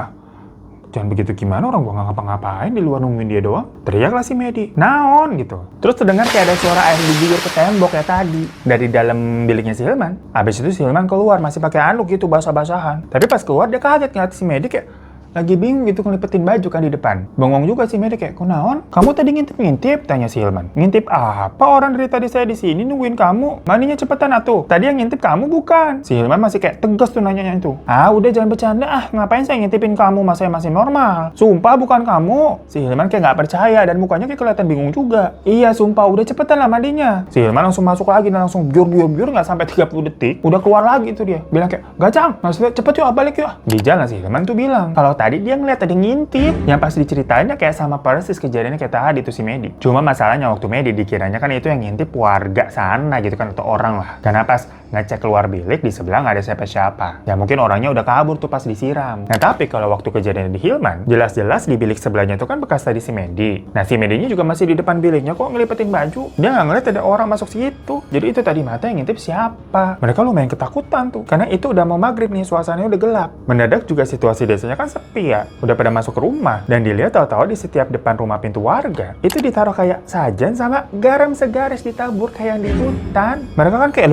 jangan begitu gimana, orang gua nggak ngapa-ngapain di luar nungguin dia doang. Teriaklah si Medi, "Naon?" gitu. Terus terdengar kayak ada suara air diguyur ke tembok ya tadi dari dalam biliknya si Hilman. Habis itu si Hilman keluar masih pakai handuk gitu, basah-basahan. Tapi pas keluar dia kaget ngeliat si Medi kayak lagi bingung gitu ngelipetin baju kan di depan. Bengong juga si Medi kayak, "Kunaon? Kamu tadi ngintip-ngintip?" tanya si Hilman. "Ngintip apa? Orang dari tadi saya di sini nungguin kamu. Mandinya cepetan atuh. Tadi yang ngintip kamu bukan?" Si Hilman masih kayak tegas tuh nanyanya itu. "Udah jangan bercanda ngapain saya ngintipin kamu? Mas saya masih normal. Sumpah bukan kamu." Si Hilman kayak nggak percaya dan mukanya kayak kelihatan bingung juga. "Iya sumpah, udah cepetan lah mandinya." Si Hilman langsung masuk lagi dan langsung biur nggak sampai 30 detik udah keluar lagi tuh dia. Bilang kayak, "Gacang, maksudnya cepet yuk balik yuk." Di jalan si Hilman tuh bilang kalau tadi dia ngeliat ada ngintip. Yang pas diceritainnya kayak sama persis kejadiannya kayak tadi tuh si Medi. Cuma masalahnya waktu Medi dikiranya kan itu yang ngintip warga sana gitu kan, atau orang lah. Karena pas ngecek keluar bilik di sebelah nggak ada siapa-siapa. Ya mungkin orangnya udah kabur tuh pas disiram. Nah tapi kalau waktu kejadian di Hilman, jelas-jelas di bilik sebelahnya itu kan bekas tadi si Medi. Nah si Medinya juga masih di depan biliknya kok ngelipetin baju. Dia nggak ngeliat ada orang masuk situ. Jadi itu tadi mata yang ngintip siapa. Mereka lumayan ketakutan tuh. Karena itu udah mau maghrib nih, suasananya udah gelap. Mendadak juga situasi desanya kan sepi ya. Udah pada masuk ke rumah. Dan dilihat tahu-tahu di setiap depan rumah pintu warga itu ditaruh kayak sajen sama garam segaris ditabur kayak yang di hutan. Mereka kan kayak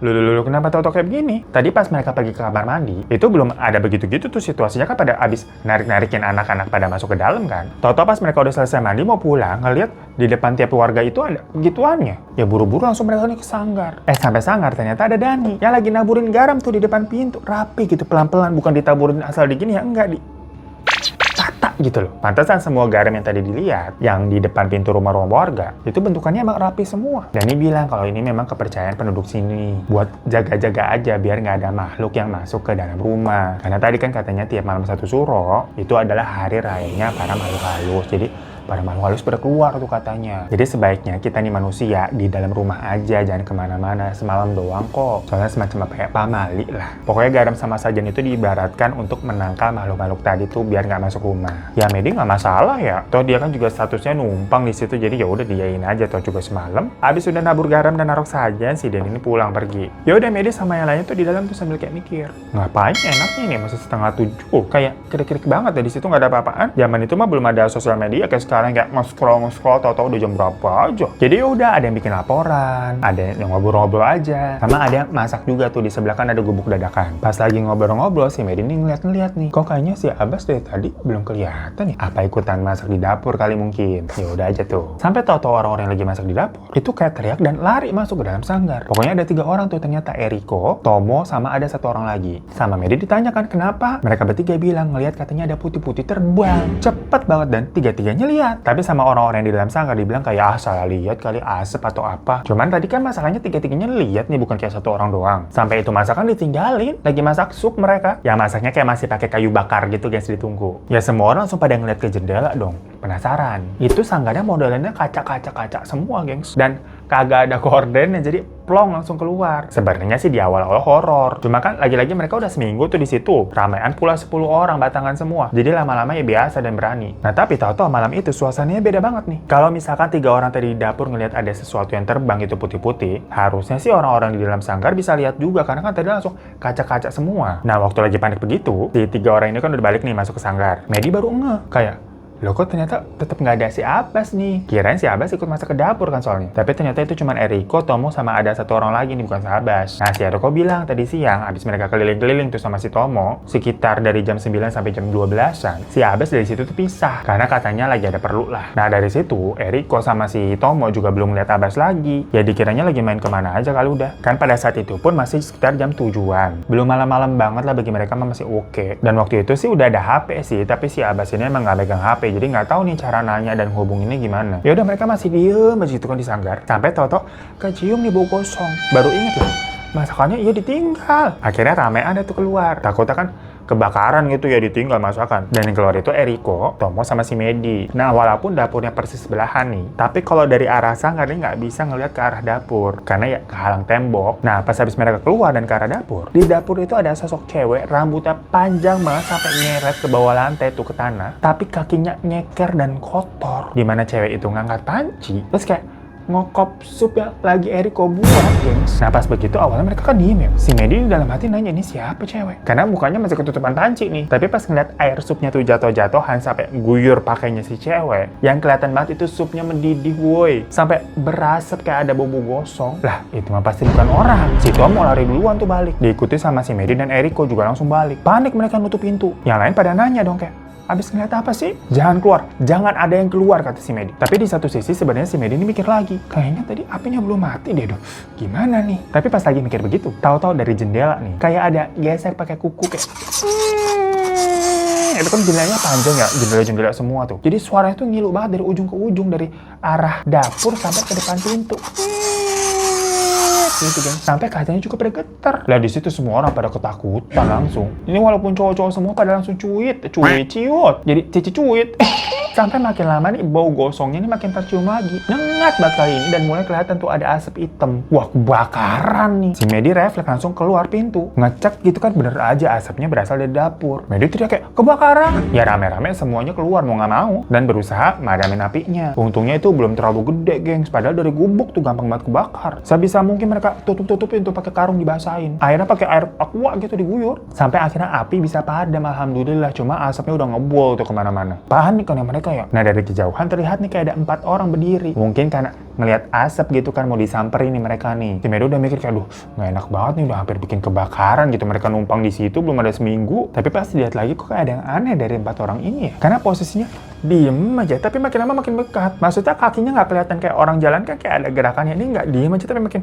Loh, kenapa tahu-tahu kayak begini? Tadi pas mereka pergi ke kamar mandi, itu belum ada begitu-gitu tuh situasinya kan, pada abis narik-narikin anak-anak pada masuk ke dalam kan. Tahu-tahu pas mereka udah selesai mandi mau pulang, ngeliat di depan tiap warga itu ada begituannya. Ya buru-buru langsung mereka nih ke sanggar. Sampai sanggar ternyata ada Dani yang lagi naburin garam tuh di depan pintu, rapi gitu, pelan-pelan, bukan ditaburin asal digini ya, enggak, gitu loh. Pantesan semua garam yang tadi dilihat, yang di depan pintu rumah-rumah warga, itu bentukannya emang rapi semua. Dan ini bilang kalau ini memang kepercayaan penduduk sini, buat jaga-jaga aja biar nggak ada makhluk yang masuk ke dalam rumah. Karena tadi kan katanya tiap malam satu suro, itu adalah hari rayanya para makhluk halus. Jadi para makhluk halus pada keluar tuh katanya. Jadi sebaiknya kita nih manusia di dalam rumah aja, jangan kemana-mana, semalam doang kok. Soalnya semacam kayak pamali lah. Pokoknya garam sama sajen itu diibaratkan untuk menangkal makhluk-makhluk tadi tuh biar nggak masuk rumah. Ya Medi nggak masalah ya. Toh dia kan juga statusnya numpang di situ, jadi ya udah diain aja. Toh juga semalam habis udah nabur garam dan naruh sajen, si Den ini pulang pergi. Ya udah Medi sama yang lainnya tuh di dalam tuh sambil kayak mikir, ngapain enaknya nih masih 6:30, kayak krik-krik banget ya di situ nggak ada apa-apaan. Zaman itu mah belum ada sosial media kayak sekarang, kayak nge-scroll tahu-tahu udah jam berapa aja. Jadi ya udah ada yang bikin laporan, ada yang ngobrol-ngobrol aja, sama ada yang masak juga tuh. Di sebelah kan ada gubuk dadakan. Pas lagi ngobrol-ngobrol si Medi nih ngeliat nih, kok kayaknya si Abbas dari tadi belum kelihatan nih. Apa ikutan masak di dapur kali mungkin? Ya udah aja tuh. Sampai tahu-tahu orang-orang yang lagi masak di dapur itu kayak teriak dan lari masuk ke dalam sanggar. Pokoknya ada 3 orang tuh, ternyata Eriko, Tomo, sama ada 1 orang lagi. Sama Medi ditanyakan kenapa? Mereka bertiga bilang ngelihat katanya ada putih-putih terbang. Cepet banget dan 3-tiganya lihat. Tapi sama orang-orang yang di dalam sanggar dibilang kayak salah lihat kali, asap atau apa. Cuman tadi kan masalahnya 3-tiganya lihat nih, bukan kayak 1 orang doang. Sampai itu masakan ditinggalin, lagi masak sup mereka. Ya masaknya kayak masih pakai kayu bakar gitu guys di tungku. Ya semua orang langsung pada ngeliat ke jendela dong. Penasaran. Itu sanggarnya modelannya kaca semua gengs. Dan kagak ada gordennya, jadi plong langsung keluar. Sebenarnya sih di awal-awal horor. Cuma kan lagi-lagi mereka udah seminggu tuh di situ. Ramean pula 10 orang batangan semua. Jadi lama-lama ya biasa dan berani. Nah tapi tahu-tahu malam itu suasananya beda banget nih. Kalau misalkan 3 orang tadi di dapur ngelihat ada sesuatu yang terbang itu putih-putih, harusnya sih orang-orang di dalam sanggar bisa lihat juga karena kan tadi langsung kaca-kaca semua. Nah waktu lagi panik begitu, si 3 orang ini kan udah balik nih masuk ke sanggar. Medi baru ngeh kayak, loh kok ternyata tetap nggak ada si Abbas nih. Kirain si Abbas ikut masak ke dapur kan soalnya. Tapi ternyata itu cuma Eriko, Tomo, sama ada 1 orang lagi nih, bukan si Abbas. Nah si Eriko bilang tadi siang abis mereka keliling-keliling tuh sama si Tomo, sekitar dari jam 9 sampai jam 12-an, si Abbas dari situ tuh pisah. Karena katanya lagi ada perlu lah. Nah dari situ, Eriko sama si Tomo juga belum lihat Abbas lagi. Ya dikiranya lagi main kemana aja kali udah. Kan pada saat itu pun masih sekitar jam 7-an. Belum malam-malam banget lah, bagi mereka masih oke. Dan waktu itu sih udah ada HP sih, tapi si Abbas ini emang nggak megang HP. Jadi nggak tahu nih cara nanya dan hubunginnya gimana. Ya udah mereka masih diem aja gitu kan di sanggar. Sampai tahu-tahu kecium nih bau gosong. Baru inget lah, masakannya iya ditinggal. Akhirnya ramean ada tuh keluar. Takutnya kan kebakaran gitu ya, ditinggal masakan. Dan yang keluar itu Eriko, Tomo, sama si Medi. Nah walaupun dapurnya persis sebelahan nih, tapi kalau dari arah sanggar ini nggak bisa ngelihat ke arah dapur karena ya kehalang tembok. Nah pas habis mereka keluar dan ke arah dapur, di dapur itu ada sosok cewek, rambutnya panjang banget sampai nyeret ke bawah lantai tuh ke tanah, tapi kakinya nyeker dan kotor. Dimana cewek itu ngangkat panci terus kayak ngokop sup yang lagi Eriko buat, gengs. Nah pas begitu awalnya mereka kan diem ya. Si Medi dalam hati nanya, ini siapa cewek? Karena mukanya masih ketutupan panci nih. Tapi pas ngeliat air supnya tuh jatuh-jatuhan sampai guyur pakainya si cewek, yang kelihatan banget itu supnya mendidih woi, sampai berasap kayak ada bumbu gosong. Lah itu mah pasti bukan orang. Si Tom mau lari duluan tuh balik, diikuti sama si Medi dan Eriko juga langsung balik. Panik mereka nutup pintu. Yang lain pada nanya dong kayak, abis ngeliat apa sih? Jangan keluar, jangan ada yang keluar, kata si Medi. Tapi di satu sisi sebenarnya si Medi ini mikir lagi, kayaknya tadi apinya belum mati deh, gimana nih? Tapi pas lagi mikir begitu, tahu-tahu dari jendela nih, kayak ada gesek pakai kuku kayak itu kan jendelanya panjang ya, jendela-jendela semua tuh. Jadi suaranya tuh ngilu banget dari ujung ke ujung, dari arah dapur sampai ke depan pintu. Gitu kan. Sampai katanya juga pada getar. Lah di situ semua orang pada ketakutan langsung. Ini walaupun cowok-cowok semua pada langsung ciut. Jadi cici cuit. Sampai makin lama nih bau gosongnya ini makin tercium lagi. Nyengat banget kali ini dan mulai kelihatan tuh ada asap hitam. Wah, kebakaran nih. Si Medi refleks langsung keluar pintu. Ngecek gitu kan, bener aja asapnya berasal dari dapur. Medi teriak kayak, kebakaran. Ya rame-rame semuanya keluar mau nggak mau dan berusaha madamin apinya. Untungnya itu belum terlalu gede, gengs. Padahal dari gubuk tuh gampang banget kebakar. Sebisa mungkin mereka tutup-tutupin tuh pakai karung dibasahin. Akhirnya pakai air aqua gitu diguyur. Sampai akhirnya api bisa padam, alhamdulillah. Cuma asapnya udah ngebul tuh kemana-mana. Panik kan ya mereka ya. Nah dari kejauhan terlihat nih kayak ada 4 orang berdiri. Mungkin karena ngelihat asap gitu kan mau disamperin nih mereka nih. Si Medo udah mikir kayak, aduh nggak enak banget nih, udah hampir bikin kebakaran gitu. Mereka numpang di situ belum ada seminggu. Tapi pas dilihat lagi kok kayak ada yang aneh dari 4 orang ini ya. Karena posisinya diem aja, tapi makin lama makin dekat. Maksudnya kakinya nggak kelihatan kayak orang jalan kan, kayak ada gerakannya. Ini nggak diem aja tapi makin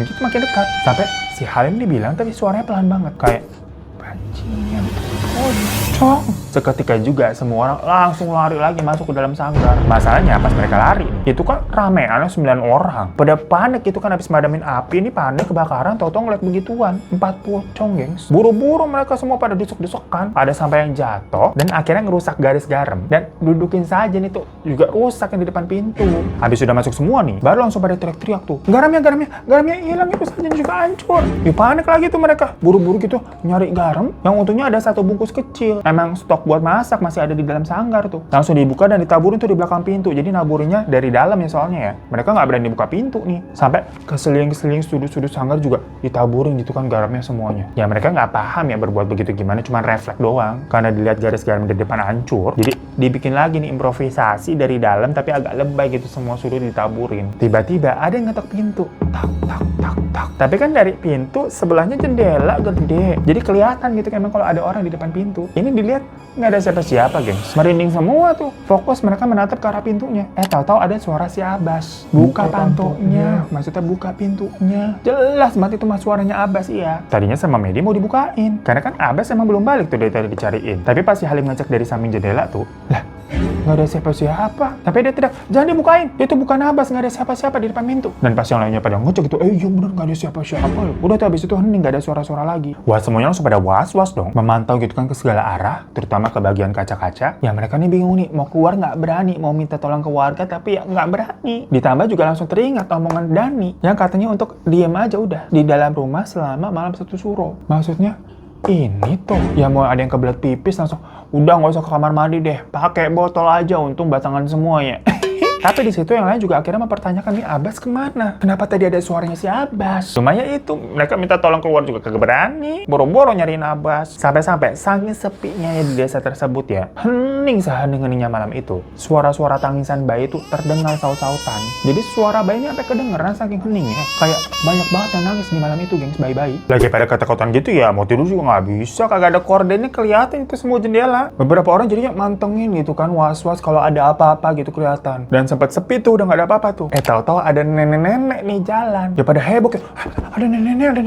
gitu makin dekat. Sampai si Halim dibilang tapi suaranya pelan banget kayak, bajingan pocong. Seketika juga semua orang langsung lari lagi masuk ke dalam sanggar. Masalahnya pas mereka lari nih, itu kan rameannya 9 orang. Pada panik itu kan habis madamin api, ini panik kebakaran, tau-tau ngeliat begituan. 4 pocong, gengs. Buru-buru mereka semua pada desuk-desukan. Ada sampai yang jatuh dan akhirnya ngerusak garis garam. Dan dudukin saja nih tuh juga rusak yang di depan pintu. Habis sudah masuk semua nih, baru langsung pada teriak-teriak tuh. Garamnya hilang, itu saja juga hancur. Panik lagi tuh mereka. Buru-buru gitu nyari garam. Yang untungnya ada 1 bungkus kecil. Emang stok buat masak masih ada di dalam sanggar tuh. Langsung dibuka dan ditaburin tuh di belakang pintu. Jadi naburinya dari dalam ya soalnya ya. Mereka nggak berani buka pintu nih. Sampai ke seling-seling sudut-sudut sanggar juga ditaburin gitu kan garamnya semuanya. Ya mereka nggak paham ya berbuat begitu gimana. Cuman refleks doang. Karena dilihat garis garam di depan hancur. Jadi dibikin lagi nih improvisasi dari dalam tapi agak lebay gitu semua sudut ditaburin. Tiba-tiba ada yang ngetok pintu. Tak, tak, tak, tak. Tapi kan dari pintu sebelahnya jendela gede. Jadi kelihatan gitu kan emang kalau ada orang di depan pintu. Ini dilihat nggak ada siapa-siapa, gengs. Merinding semua tuh. Fokus mereka menatap ke arah pintunya. Tahu-tahu ada suara si Abbas. Buka pantoknya. Maksudnya buka pintunya. Jelas banget itu mas suaranya Abbas, iya. Tadinya sama Medi mau dibukain. Karena kan Abbas emang belum balik tuh dari tadi dicariin. Tapi pas si Halim ngecek dari samping jendela tuh, lah, nggak ada siapa-siapa. Tapi dia teriak, jangan dibukain. Itu bukan Abbas, nggak ada siapa-siapa di depan pintu. Dan pas yang lainnya pada ngecek gitu, iya bener nggak ada siapa-siapa. Udah tuh habis itu hening, nggak ada suara-suara lagi. Wah semuanya langsung pada was-was dong. Memantau gitu kan ke segala arah, terutama ke bagian kaca-kaca. Ya mereka nih bingung nih, mau keluar nggak berani, mau minta tolong ke warga tapi ya nggak berani. Ditambah juga langsung teringat omongan Dani yang katanya untuk diem aja udah di dalam rumah selama malam 1 suro. Maksudnya ini tuh ya mau ada yang kebelet pipis langsung udah nggak usah ke kamar mandi deh, pakai botol aja, untung batangan semuanya. Tapi di situ yang lain juga akhirnya mempertanyakan nih Abbas kemana? Kenapa tadi ada suaranya si Abbas? Cuma ya itu, mereka minta tolong keluar juga kagak berani. Boro-boro nyariin Abbas. Sampai-sampai saking sepinya ya di desa tersebut ya, hening sehening-heningnya malam itu. Suara-suara tangisan bayi itu terdengar saut-sautan. Jadi suara bayinya sampai kedengeran saking heningnya. Kayak banyak banget yang nangis di malam itu, gengs, bayi-bayi. Lagi pada ketakutan gitu ya, mau tidur juga nggak bisa. Kagak ada kordennya kelihatan itu semua jendela. Beberapa orang jadinya mantengin gitu kan, was-was kalau ada apa-apa gitu kelihatan. Dan sempat sepi tuh, udah nggak ada apa-apa tuh. Tahu-tahu ada nenek-nenek nih jalan. Ya pada heboh kayak, ada nenek.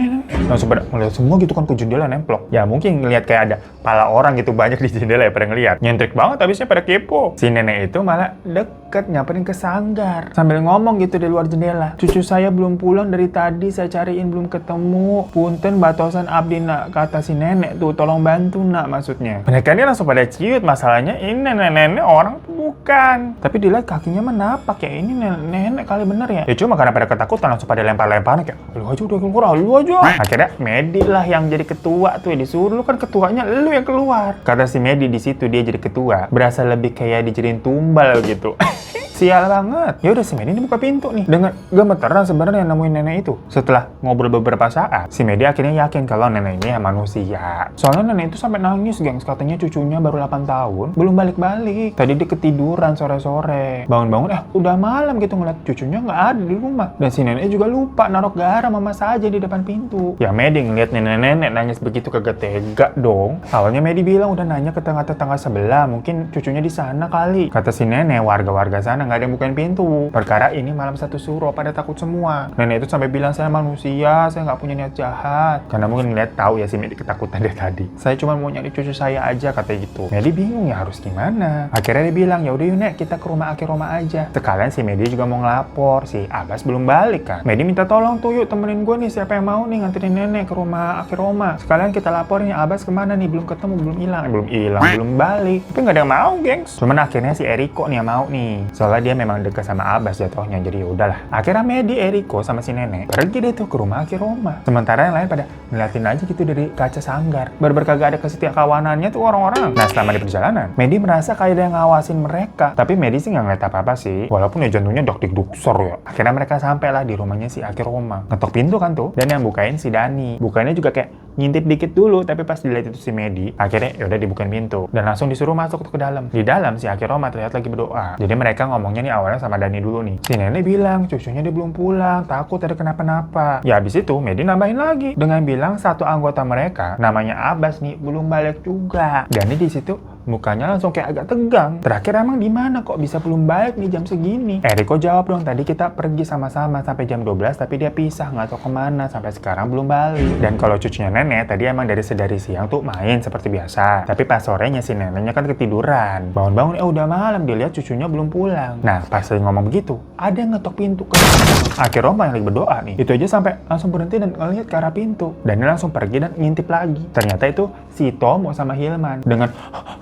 Langsung pada ngeliat semua gitu kan ke jendela nemplok. Ya mungkin ngeliat kayak ada pala orang gitu banyak di jendela ya pada ngeliat. Nyentrik banget habisnya pada kepo. Si nenek itu malah deket nyamperin ke sanggar. Sambil ngomong gitu di luar jendela. Cucu saya belum pulang dari tadi, saya cariin belum ketemu. Punten batosan abdi nak, kata si nenek tuh, tolong bantu nak maksudnya. Mereka ini langsung pada ciut, masalahnya ini nenek-nenek orang tuh bukan. Tapi dilihat kakinya napak ya, ini nenek kali bener ya. Ya cuma karena pada ketakutan langsung pada lempar-lemparan kayak, lu aja udah keluar, lu aja. Akhirnya Medi lah yang jadi ketua tuh, ya disuruh, lu kan ketuanya, lu yang keluar. Kata si Medi di situ dia jadi ketua, berasa lebih kayak dijadiin tumbal gitu. Sial banget. Ya udah si Medi ini buka pintu nih dengan gemeteran sebenarnya nemuin nenek itu. Setelah ngobrol beberapa saat, si Medi akhirnya yakin kalau nenek ini ya manusia. Soalnya nenek itu sampai nangis, gengs, katanya cucunya baru 8 tahun belum balik-balik. Tadi dia ketiduran sore-sore. Bangun-bangun udah malam gitu ngeliat cucunya nggak ada di rumah. Dan si nenek juga lupa naruh garam sama saja di depan pintu. Ya Medi ngeliat nenek-nenek nangis begitu kagak tega dong. Awalnya Medi bilang udah nanya ke tetangga-tetangga sebelah, mungkin cucunya di sana kali. Kata si nenek, warga-warga sana nggak ada yang bukain pintu. Perkara ini malam 1 suro, pada takut semua. Nenek itu sampai bilang, saya manusia, saya nggak punya niat jahat. Karena mungkin ngeliat tahu ya si Medi ketakutan dari tadi. Saya cuma mau nyari cucu saya aja, katanya gitu. Medi bingung ya harus gimana. Akhirnya dia bilang, ya udah yuk Nek, kita ke rumah Aki Roma aja. Sekalian si Medi juga mau ngelapor, si Abbas belum balik kan. Medi minta tolong tuh, yuk temenin gue nih, siapa yang mau nih nganterin nenek ke rumah Aki Roma. Sekalian kita laporin ya Abbas kemana nih, belum ketemu, belum hilang, belum balik. Tapi nggak ada yang mau, gengs. Cuman akhirnya si Eriko nih yang mau nih. Soalnya dia memang dekat sama Abbas jatuhnya, jadi udahlah. Akhirnya Medi, Eriko sama si nenek pergi deh tuh ke rumah Aki Roma. Sementara yang lain pada ngeliatin aja gitu dari kaca sanggar. Kagak ada kesetiakawanannya tuh orang-orang. Nah selama di perjalanan, Medi merasa kayak ada yang ngawasin mereka. Tapi Medi sih nggak ngeliat apa-apa sih. Walaupun ya jantungnya dok-dik-duksor ya. Akhirnya mereka sampailah di rumahnya si Aki Roma. Ngetok pintu kan tuh. Dan yang bukain si Dani. Bukanya juga kayak ngintip dikit dulu, tapi pas dilihat itu si Medi, akhirnya yaudah dibukain pintu. Dan langsung disuruh masuk ke dalam. Di dalam si Aki Roma terlihat lagi berdoa. Jadi mereka ngomongnya nih awalnya sama Dani dulu nih. Si nenek bilang cucunya dia belum pulang, takut ada kenapa-napa. Ya abis itu Medi nambahin lagi dengan bilang satu anggota mereka namanya Abbas nih belum balik juga. Dani di situ Mukanya langsung kayak agak tegang. Terakhir emang di mana kok bisa belum balik nih jam segini? Eriko jawab dong, tadi kita pergi sama-sama sampai jam 12 tapi dia pisah nggak tahu kemana sampai sekarang belum balik. Dan kalau cucunya nenek tadi emang dari siang tuh main seperti biasa. Tapi pas sorenya si neneknya kan ketiduran. Bangun-bangun udah malam, dia lihat cucunya belum pulang. Nah pas lagi ngomong begitu ada yang ngetok pintu ke Aki Roma yang lagi berdoa nih. Itu aja sampai langsung berhenti dan ngelihat ke arah pintu. Dan dia langsung pergi dan ngintip lagi. Ternyata itu si Tomo sama Hilman dengan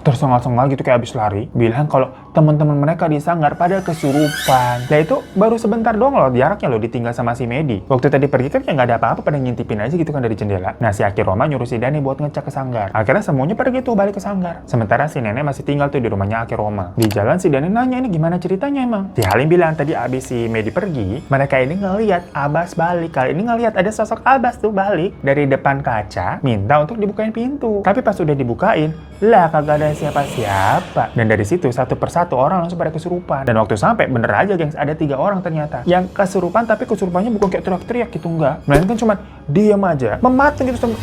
tersengal-sengal gitu kayak habis lari, bilang kalau teman-teman mereka di sanggar pada kesurupan. Nah itu baru sebentar doang loh jaraknya loh ditinggal sama si Medi. Waktu tadi pergi kan kayak nggak ada apa-apa, pada ngintipin aja gitu kan dari jendela. Nah si Aki Roma nyuruh si Dani buat ngecek ke sanggar. Akhirnya semuanya pergi tuh balik ke sanggar. Sementara si nenek masih tinggal tuh di rumahnya Aki Roma. Di jalan si Dani nanya ini gimana ceritanya emang. Si Halim bilang tadi abis si Medi pergi, mereka ini ngelihat Abbas balik. Kali ini ngelihat ada sosok Abbas tuh balik dari depan kaca, minta untuk dibukain pintu. Tapi pas udah dibukain, lah kagak ada siapa-siapa. Dan dari situ satu persatu orang langsung pada kesurupan. Dan waktu sampai bener aja gengs, ada 3 orang ternyata yang kesurupan, tapi kesurupannya bukan kayak teriak-teriak gitu, enggak. Melainkan cuma diam aja, mematung gitu sampai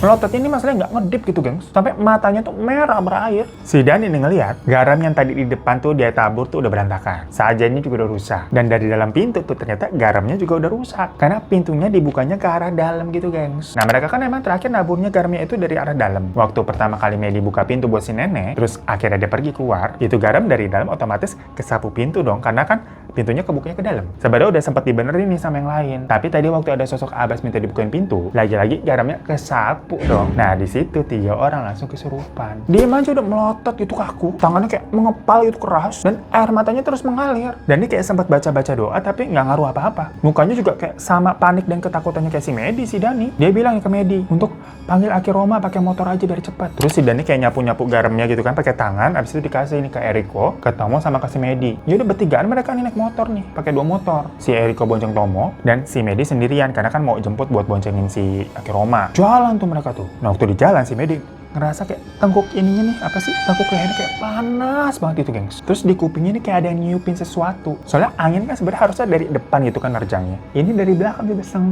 melotot. Ini masalahnya nggak ngedip gitu gengs, sampai matanya tuh merah berair. Si Dani ngeliat garam yang tadi di depan tuh dia tabur tuh udah berantakan, sajanya juga udah rusak. Dan dari dalam pintu tuh ternyata garamnya juga udah rusak karena pintunya dibukanya ke arah dalam gitu gengs. Nah mereka kan emang terakhir naburnya garamnya itu dari arah dalam. Waktu pertama kali Medi buka pintu buat si nenek, terus akhirnya dia pergi keluar, itu garam dari dalam otomatis kesapu pintu dong, karena kan pintunya kebukanya ke dalam. Sebenarnya udah sempat dibenerin nih sama yang lain, tapi tadi waktu ada sosok Abbas minta dibukain pintu, lagi-lagi garamnya kesapu dong. Nah di situ 3 orang langsung kesurupan. Dia aja udah melotot gitu kaku, tangannya kayak mengepal gitu keras, dan air matanya terus mengalir. Dan dia kayak sempat baca-baca doa tapi nggak ngaruh apa-apa. Mukanya juga kayak sama panik dan ketakutannya kayak si Medi, si Dani. Dia bilang ke Medi untuk panggil Aki Roma pakai motor aja biar cepet. Terus si Dani kayak nyapu-nyapu garamnya gitu kan pakai tangan, abis itu dikasih ini ke Eriko, ke Tomo sama ke si Medi. Ya udah bertigaan mereka nih naik motor nih, pakai 2 motor. Si Eriko bonceng Tomo dan si Medi sendirian karena kan mau jemput buat boncengin si Aki Roma. Jalan tuh mereka tuh. Nah waktu di jalan si Medi ngerasa kayak tengkuk ininya nih, apa sih, tengkuk lehernya kayak panas banget itu gengs. Terus di kupingnya nih kayak ada yang nyiupin sesuatu. Soalnya angin kan sebenarnya harusnya dari depan gitu kan nerjangnya. Ini dari belakang gitu seng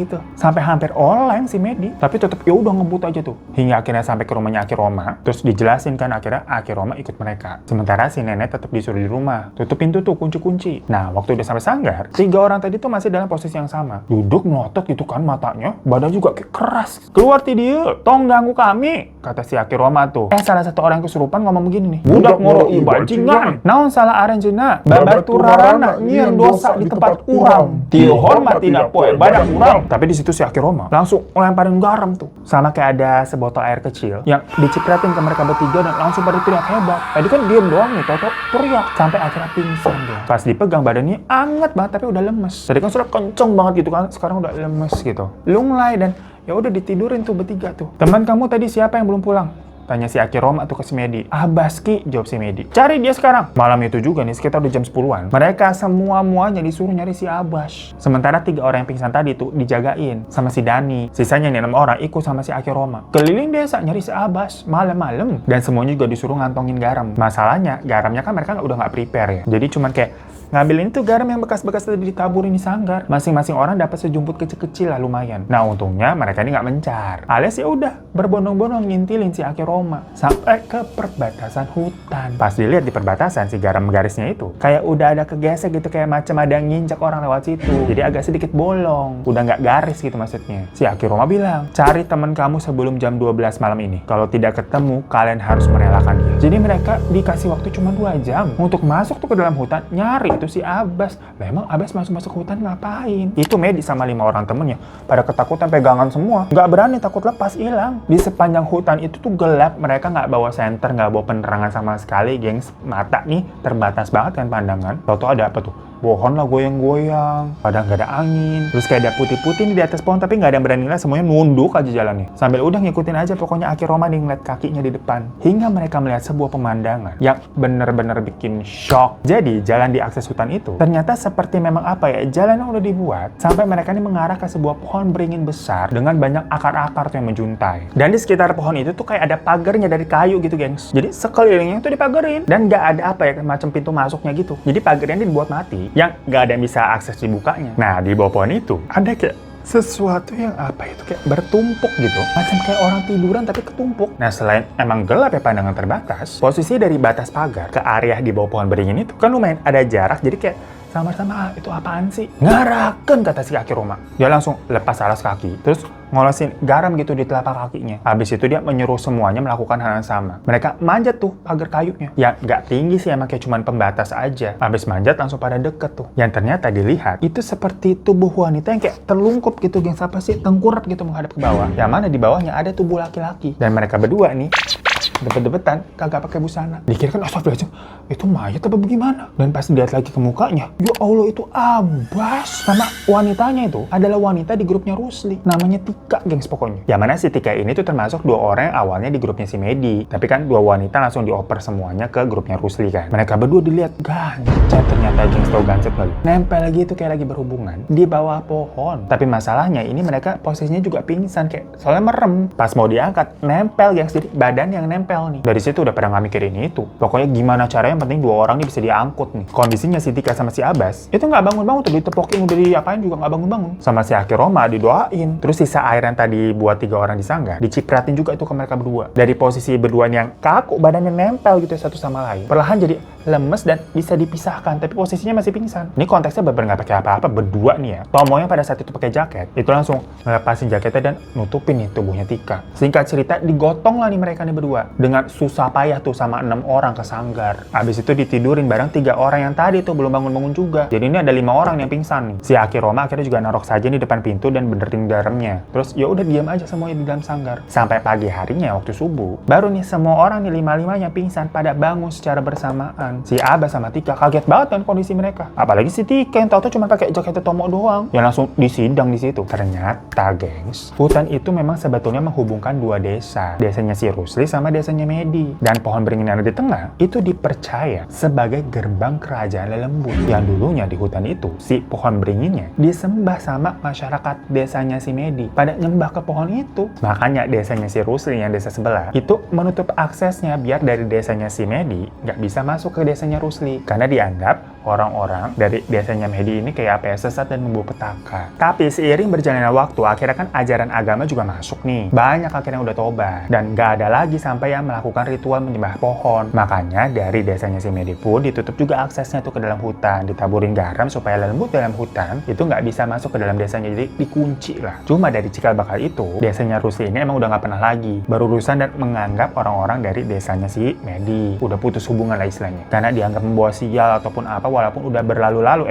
gitu. Sampai hampir oleng si Medi, tapi tetap ya udah ngebut aja tuh. Hingga akhirnya sampai ke rumahnya Aki Roma. Terus dijelasin kan akhirnya Aki Roma ikut mereka. Sementara si nenek tetap disuruh di rumah. Tutup pintu tuh, kunci-kunci. Nah waktu udah sampai sanggar, 3 orang tadi tuh masih dalam posisi yang sama. Duduk melotot gitu kan matanya, badan juga kayak keras. Keluar ti dia, tong ganggu kami, kata si Aki Roma tuh. Salah satu orang kesurupan ngomong begini nih. Budak ngoroi bajingan. Naon salah aranjeuna? Babaturarana nyieun dosa di tempat urang. Teu hormat tidak poe badak urang. Tapi di situ si Aki Roma langsung ngelemparin garam tuh. Sama kayak ada sebotol air kecil yang dicipratin ke mereka bertiga dan langsung pada teriak hebat. Tadi kan diem doang nih, toto teriak sampai akhirnya pingsan deh. Pas dipegang badannya anget banget tapi udah lemes. Tadi kan sudah kenceng banget gitu kan, sekarang udah lemes gitu. Lunglai dan ya udah ditidurin tuh bertiga tuh. Teman kamu tadi siapa yang belum pulang? Tanya si Aki Roma tuh ke si Medi. Abbas Ki, jawab si Medi. Cari dia sekarang. Malam itu juga nih sekitar udah jam 10-an. Mereka semua-muanya disuruh nyari si Abbas. Sementara 3 orang yang pingsan tadi tuh dijagain sama si Dani. Sisanya nih 6 orang ikut sama si Aki Roma. Keliling desa nyari si Abbas malam-malam. Dan semuanya juga disuruh ngantongin garam. Masalahnya garamnya kan mereka udah nggak prepare ya. Jadi cuman kayak ngambilin itu garam yang bekas-bekas tadi ditaburin di sanggar. Masing-masing orang dapat sejumput kecil-kecil lah lumayan. Nah untungnya mereka ini nggak mencar. Alias ya udah berbondong-bondong ngintilin si Aki Roma sampai ke perbatasan hutan. Pas dilihat di perbatasan si garam garisnya itu kayak udah ada kegesek gitu, kayak macam ada yang nginjak orang lewat situ. Jadi agak sedikit bolong. Udah nggak garis gitu maksudnya. Si Aki Roma bilang, cari teman kamu sebelum jam 12 malam ini. Kalau tidak ketemu, kalian harus merelakan dia. Jadi mereka dikasih waktu cuma 2 jam untuk masuk tuh ke dalam hutan nyari itu si Abbas. Memang Abbas masuk hutan ngapain? Itu Medi sama 5 orang temennya pada ketakutan pegangan semua, nggak berani, takut lepas hilang. Di sepanjang hutan itu tuh gelap, mereka nggak bawa senter, nggak bawa penerangan sama sekali gengs. Mata nih terbatas banget kan pandangan. Tau ada apa tuh? Pohon lah goyang-goyang, padahal nggak ada angin. Terus kayak ada putih-putih nih di atas pohon, tapi nggak ada yang berani lihat, semuanya nunduk aja jalannya. Sambil udah ngikutin aja pokoknya Aki Roma nih ngeliat kakinya di depan. Hingga mereka melihat sebuah pemandangan yang bener-bener bikin shock. Jadi jalan di akses hutan itu ternyata seperti memang apa ya, jalan yang udah dibuat sampai mereka nih mengarah ke sebuah pohon beringin besar dengan banyak akar-akar tuh yang menjuntai. Dan di sekitar pohon itu tuh kayak ada pagarnya dari kayu gitu gengs. Jadi sekelilingnya tuh dipagerin dan nggak ada apa ya macam pintu masuknya gitu. Jadi pagarnya dibuat mati yang nggak ada yang bisa akses dibukanya. Nah di bawah pohon itu ada kayak sesuatu yang apa itu kayak bertumpuk gitu, macam kayak orang tiduran tapi ketumpuk. Nah, selain emang gelap ya pandangan terbatas, posisi dari batas pagar ke area di bawah pohon beringin itu kan lumayan ada jarak, jadi kayak sama-sama itu apaan sih? Ngaraken, kata si Aki Roma. Dia langsung lepas alas kaki, terus ngolosin garam gitu di telapak kakinya. Habis itu dia menyuruh semuanya melakukan hal yang sama. Mereka manjat tuh pagar kayunya. Ya nggak tinggi sih, emang kayak cuman pembatas aja. Habis manjat langsung pada deket tuh. Yang ternyata dilihat itu seperti tubuh wanita yang kayak terlungkup gitu, geng, apa sih, tengkurap gitu menghadap ke bawah. Yang mana di bawahnya ada tubuh laki-laki. Dan mereka berdua nih debet-debetan, kagak pakai busana. Dikira kan, astagfirullahaladzim, itu mayat apa bagaimana? Dan pas dilihat lagi ke mukanya, ya Allah, itu Abbas sama wanitanya itu adalah wanita di grupnya Rusli, namanya Tika, gengs, pokoknya. Yang mana si Tika ini tuh termasuk 2 orang yang awalnya di grupnya si Medi, tapi kan 2 wanita langsung dioper semuanya ke grupnya Rusli kan. Mereka berdua dilihat gancet, ternyata, gengs, tau gancet lagi. Nempel lagi itu kayak lagi berhubungan di bawah pohon. Tapi masalahnya ini mereka posisinya juga pingsan, kayak soalnya merem. Pas mau diangkat, nempel, gengs, jadi badan yang nempel nih. Dari situ udah pada nggak mikirin itu. Pokoknya gimana caranya, yang penting 2 orang ini bisa diangkut nih. Kondisinya si Tika sama si Abbas itu nggak bangun-bangun tuh, ditepokin, udah diapain juga nggak bangun-bangun. Sama si Aki Roma didoain. Terus sisa air yang tadi buat 3 orang di sanggar dicipratin juga itu ke mereka berdua. Dari posisi berdua yang kaku, badannya nempel gitu satu sama lain, perlahan jadi lemes dan bisa dipisahkan, tapi posisinya masih pingsan. Ini konteksnya bener-bener nggak pakai apa-apa, berdua nih ya. Tomonya pada saat itu pakai jaket, itu langsung ngelepasin jaketnya dan nutupin nih tubuhnya Tika. Singkat cerita, digotong lah nih mereka nih berdua dengan susah payah tuh sama 6 orang ke sanggar. Abis itu ditidurin bareng 3 orang yang tadi tuh belum bangun-bangun juga. Jadi ini ada 5 orang yang pingsan nih. Si Aki Roma akhirnya juga narok saja di depan pintu dan benerin garamnya. Terus ya udah diam aja semuanya di dalam sanggar. Sampai pagi harinya waktu subuh, baru nih semua orang nih 5-5-nya pingsan pada bangun secara bersamaan. Si Abbas sama Tika kaget banget kan kondisi mereka. Apalagi si Tika yang tau-tau cuma pakai jaket Tomo doang. Yang langsung disidang di situ. Ternyata, gengs, hutan itu memang sebetulnya menghubungkan 2 desa. Desanya si Rusli sama desanya Medi. Dan pohon beringin yang ada di tengah itu dipercaya sebagai gerbang kerajaan Lelembut. Yang dulunya di hutan itu, si pohon beringinnya disembah sama masyarakat desanya si Medi. Pada nyembah ke pohon itu. Makanya desanya si Rusli yang desa sebelah itu menutup aksesnya biar dari desanya si Medi nggak bisa masuk ke desanya Rusli. Karena dianggap orang-orang dari desanya Medi ini kayak apa ya, sesat dan membawa petaka. Tapi seiring berjalannya waktu, akhirnya kan ajaran agama juga masuk nih. Banyak akhirnya udah tobat. Dan nggak ada lagi sampai yang melakukan ritual menyembah pohon. Makanya dari desanya si Medi pun ditutup juga aksesnya tuh ke dalam hutan. Ditaburin garam supaya lembut dalam hutan itu nggak bisa masuk ke dalam desanya. Jadi dikunci lah. Cuma dari cikal bakal itu, desanya Rusli ini emang udah nggak pernah lagi berurusan dan menganggap orang-orang dari desanya si Medi. Udah putus hubungan lah istilahnya. Karena dianggap membawa sial ataupun apa, walaupun udah berlalu-lalu,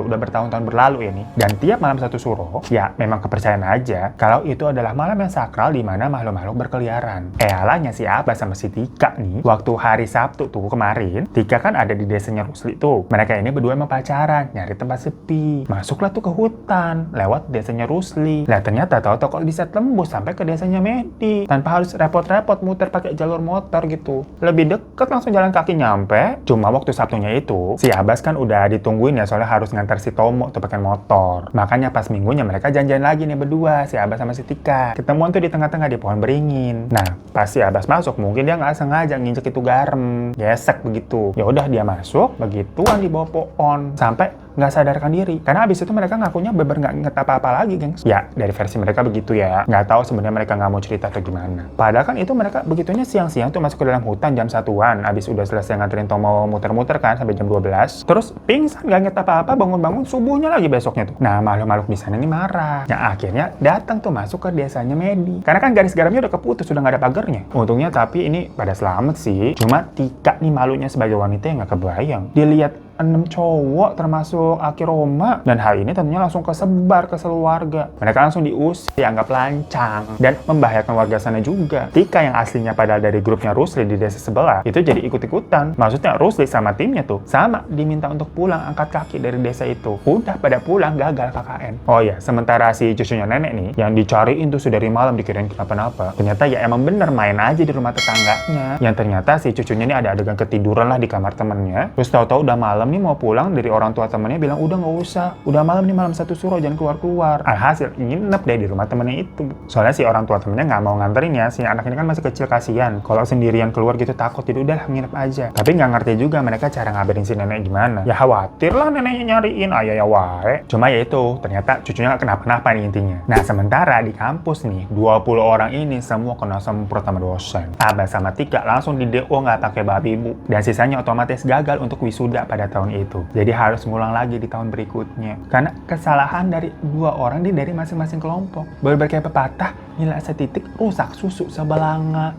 udah bertahun-tahun berlalu ya nih. Dan tiap malam satu suro, ya memang kepercayaan aja kalau itu adalah malam yang sakral di mana makhluk-makhluk berkeliaran. Alanya si Abbas sama si Tika nih, waktu hari Sabtu tuh kemarin, Tika kan ada di desanya Rusli tuh. Mereka ini berdua emang pacaran, nyari tempat sepi. Masuklah tuh ke hutan, lewat desanya Rusli. Lah ternyata tau-tau kok bisa tembus sampai ke desanya Medi. Tanpa harus repot-repot muter pakai jalur motor gitu. Lebih deket langsung jalan kaki nyampe. Cuma waktu Sabtunya itu, si Abbas kan udah ditungguin ya, soalnya harus ngantar si Tomo tuh pakai motor. Makanya pas minggunya mereka janjian lagi nih berdua, si Abbas sama si Tika. Ketemuan tuh di tengah-tengah di pohon beringin. Nah, pas si Abbas masuk, mungkin dia nggak sengaja nginjek itu garam, gesek begitu. Ya udah dia masuk, begituan di bawah pohon sampai nggak sadarkan diri. Karena abis itu mereka ngakunya beber nggak inget apa-apa lagi, gengs. Ya, dari versi mereka begitu ya. Nggak tahu sebenarnya mereka nggak mau cerita atau gimana. Padahal kan itu mereka begitunya siang-siang tuh masuk ke dalam hutan jam 1-an. Abis udah selesai nganterin Tomo muter-muter kan sampai jam 12. Terus pingsan, nggak inget apa-apa, bangun-bangun subuhnya lagi besoknya tuh. Nah, makhluk-makhluk di sana ini marah. Yang akhirnya datang tuh masuk ke desanya Medi. Karena kan garis garamnya udah keputus, udah nggak ada pagarnya. Untungnya tapi ini pada selamat sih. Cuma Tika nih malunya sebagai wanita yang nggak kebayang. Dilihat 6 cowok termasuk Aki Roma, dan hal ini tentunya langsung kesebar ke seluruh warga. Mereka langsung diusir, dianggap lancang dan membahayakan warga sana juga. Tika yang aslinya padahal dari grupnya Rusli di desa sebelah itu jadi ikut-ikutan. Maksudnya Rusli sama timnya tuh sama diminta untuk pulang angkat kaki dari desa itu. Udah pada pulang gagal KKN. Oh ya, sementara si cucunya nenek nih yang dicariin tuh dari malam dikirain kenapa-napa. Ternyata ya emang bener main aja di rumah tetangganya. Yang ternyata si cucunya ini ada adegan ketiduran lah di kamar temennya. Terus tahu-tahu udah malam malam nih mau pulang dari orang tua temennya bilang udah nggak usah. Udah malam nih, malam satu suro, jangan keluar-keluar. Alhasil nginep deh di rumah temennya itu. Soalnya si orang tua temennya nggak mau nganterin ya. Si anak ini kan masih kecil, kasihan. Kalau sendirian keluar gitu takut, jadi udah nginep aja. Tapi nggak ngerti juga mereka cara ngabarin si nenek gimana. Ya khawatir lah neneknya nyariin, ayah ya wae. Cuma ya itu, ternyata cucunya nggak kenapa-napa nih intinya. Nah sementara di kampus nih, 20 orang ini semua kena semprot sama dosen. Abah sama Tika langsung di DO nggak pakai babi bu. Dan sisanya otomatis gagal untuk wisuda pada tahun itu. Jadi harus ngulang lagi di tahun berikutnya. Karena kesalahan dari 2 orang ini dari masing-masing kelompok. Berbagai pepatah, nilai setitik rusak susu sebelanga.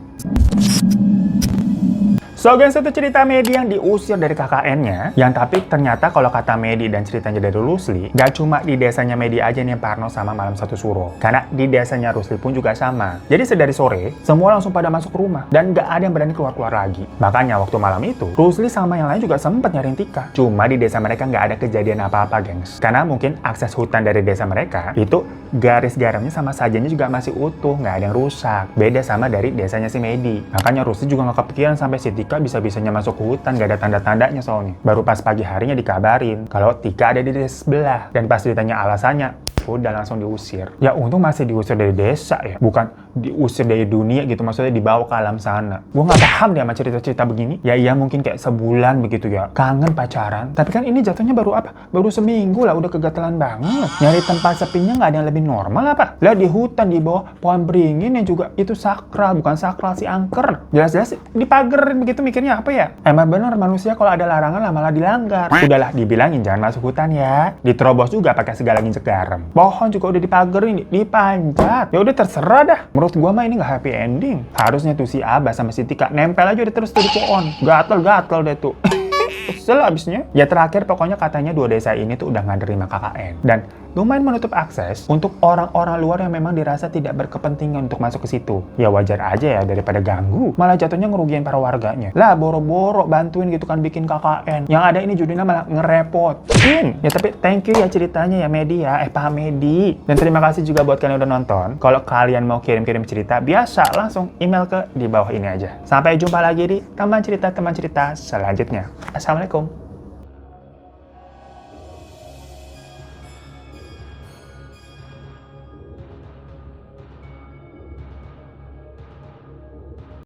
So guys, satu cerita Medi yang diusir dari KKN-nya, yang tapi ternyata kalau kata Medi dan ceritanya dari Rusli, gak cuma di desanya Medi aja nih yang parno sama malam satu suro. Karena di desanya Rusli pun juga sama. Jadi sedari sore, semua langsung pada masuk ke rumah, dan gak ada yang berani keluar-keluar lagi. Makanya waktu malam itu, Rusli sama yang lain juga sempat nyariin Tika. Cuma di desa mereka gak ada kejadian apa-apa gengs. Karena mungkin akses hutan dari desa mereka, itu garis garamnya sama sajanya juga masih utuh, gak ada yang rusak. Beda sama dari desanya si Medi. Makanya Rusli juga gak kepikiran sampai si Tika bisa-bisanya masuk ke hutan, gak ada tanda-tandanya soalnya. Baru pas pagi harinya dikabarin kalau Tika ada di desa sebelah. Dan pas ditanya alasannya, udah langsung diusir. Ya untung masih diusir dari desa ya, bukan diusir dari dunia gitu, maksudnya dibawa ke alam sana. Gue nggak paham deh sama cerita-cerita begini. Ya iya mungkin kayak sebulan begitu ya, kangen pacaran. Tapi kan ini jatuhnya baru apa? Baru seminggu lah udah kegatelan banget. Nyari tempat sepinya nggak ada yang lebih normal apa? Lah di hutan di bawah pohon beringin yang juga itu sakral, bukan sakral si angker. Jelas-jelas dipagerin begitu, mikirnya apa ya? Emang bener manusia kalau ada larangan lah malah dilanggar. Udahlah dibilangin jangan masuk hutan ya. Diterobos juga pakai segala injek garam. Pohon juga udah dipagerin, dipanjat. Ya udah terserah dah. Menurut gua mah ini nggak happy ending. Harusnya tuh si Abah sama si Tika nempel aja udah terus tuh di pohon. Gatel-gatel deh tuh. Kesel abisnya. Ya terakhir pokoknya katanya 2 desa ini tuh udah nggak nerima KKN. Dan lumayan menutup akses untuk orang-orang luar yang memang dirasa tidak berkepentingan untuk masuk ke situ. Ya wajar aja ya daripada ganggu. Malah jatuhnya ngerugiin para warganya. Lah boro-boro bantuin gitu kan bikin KKN. Yang ada ini judulnya malah ngerepotin. Ya tapi thank you ya ceritanya ya Medi ya. Pak Medi. Dan terima kasih juga buat kalian yang udah nonton. Kalau kalian mau kirim-kirim cerita, biasa langsung email ke di bawah ini aja. Sampai jumpa lagi di teman cerita selanjutnya. Assalamualaikum.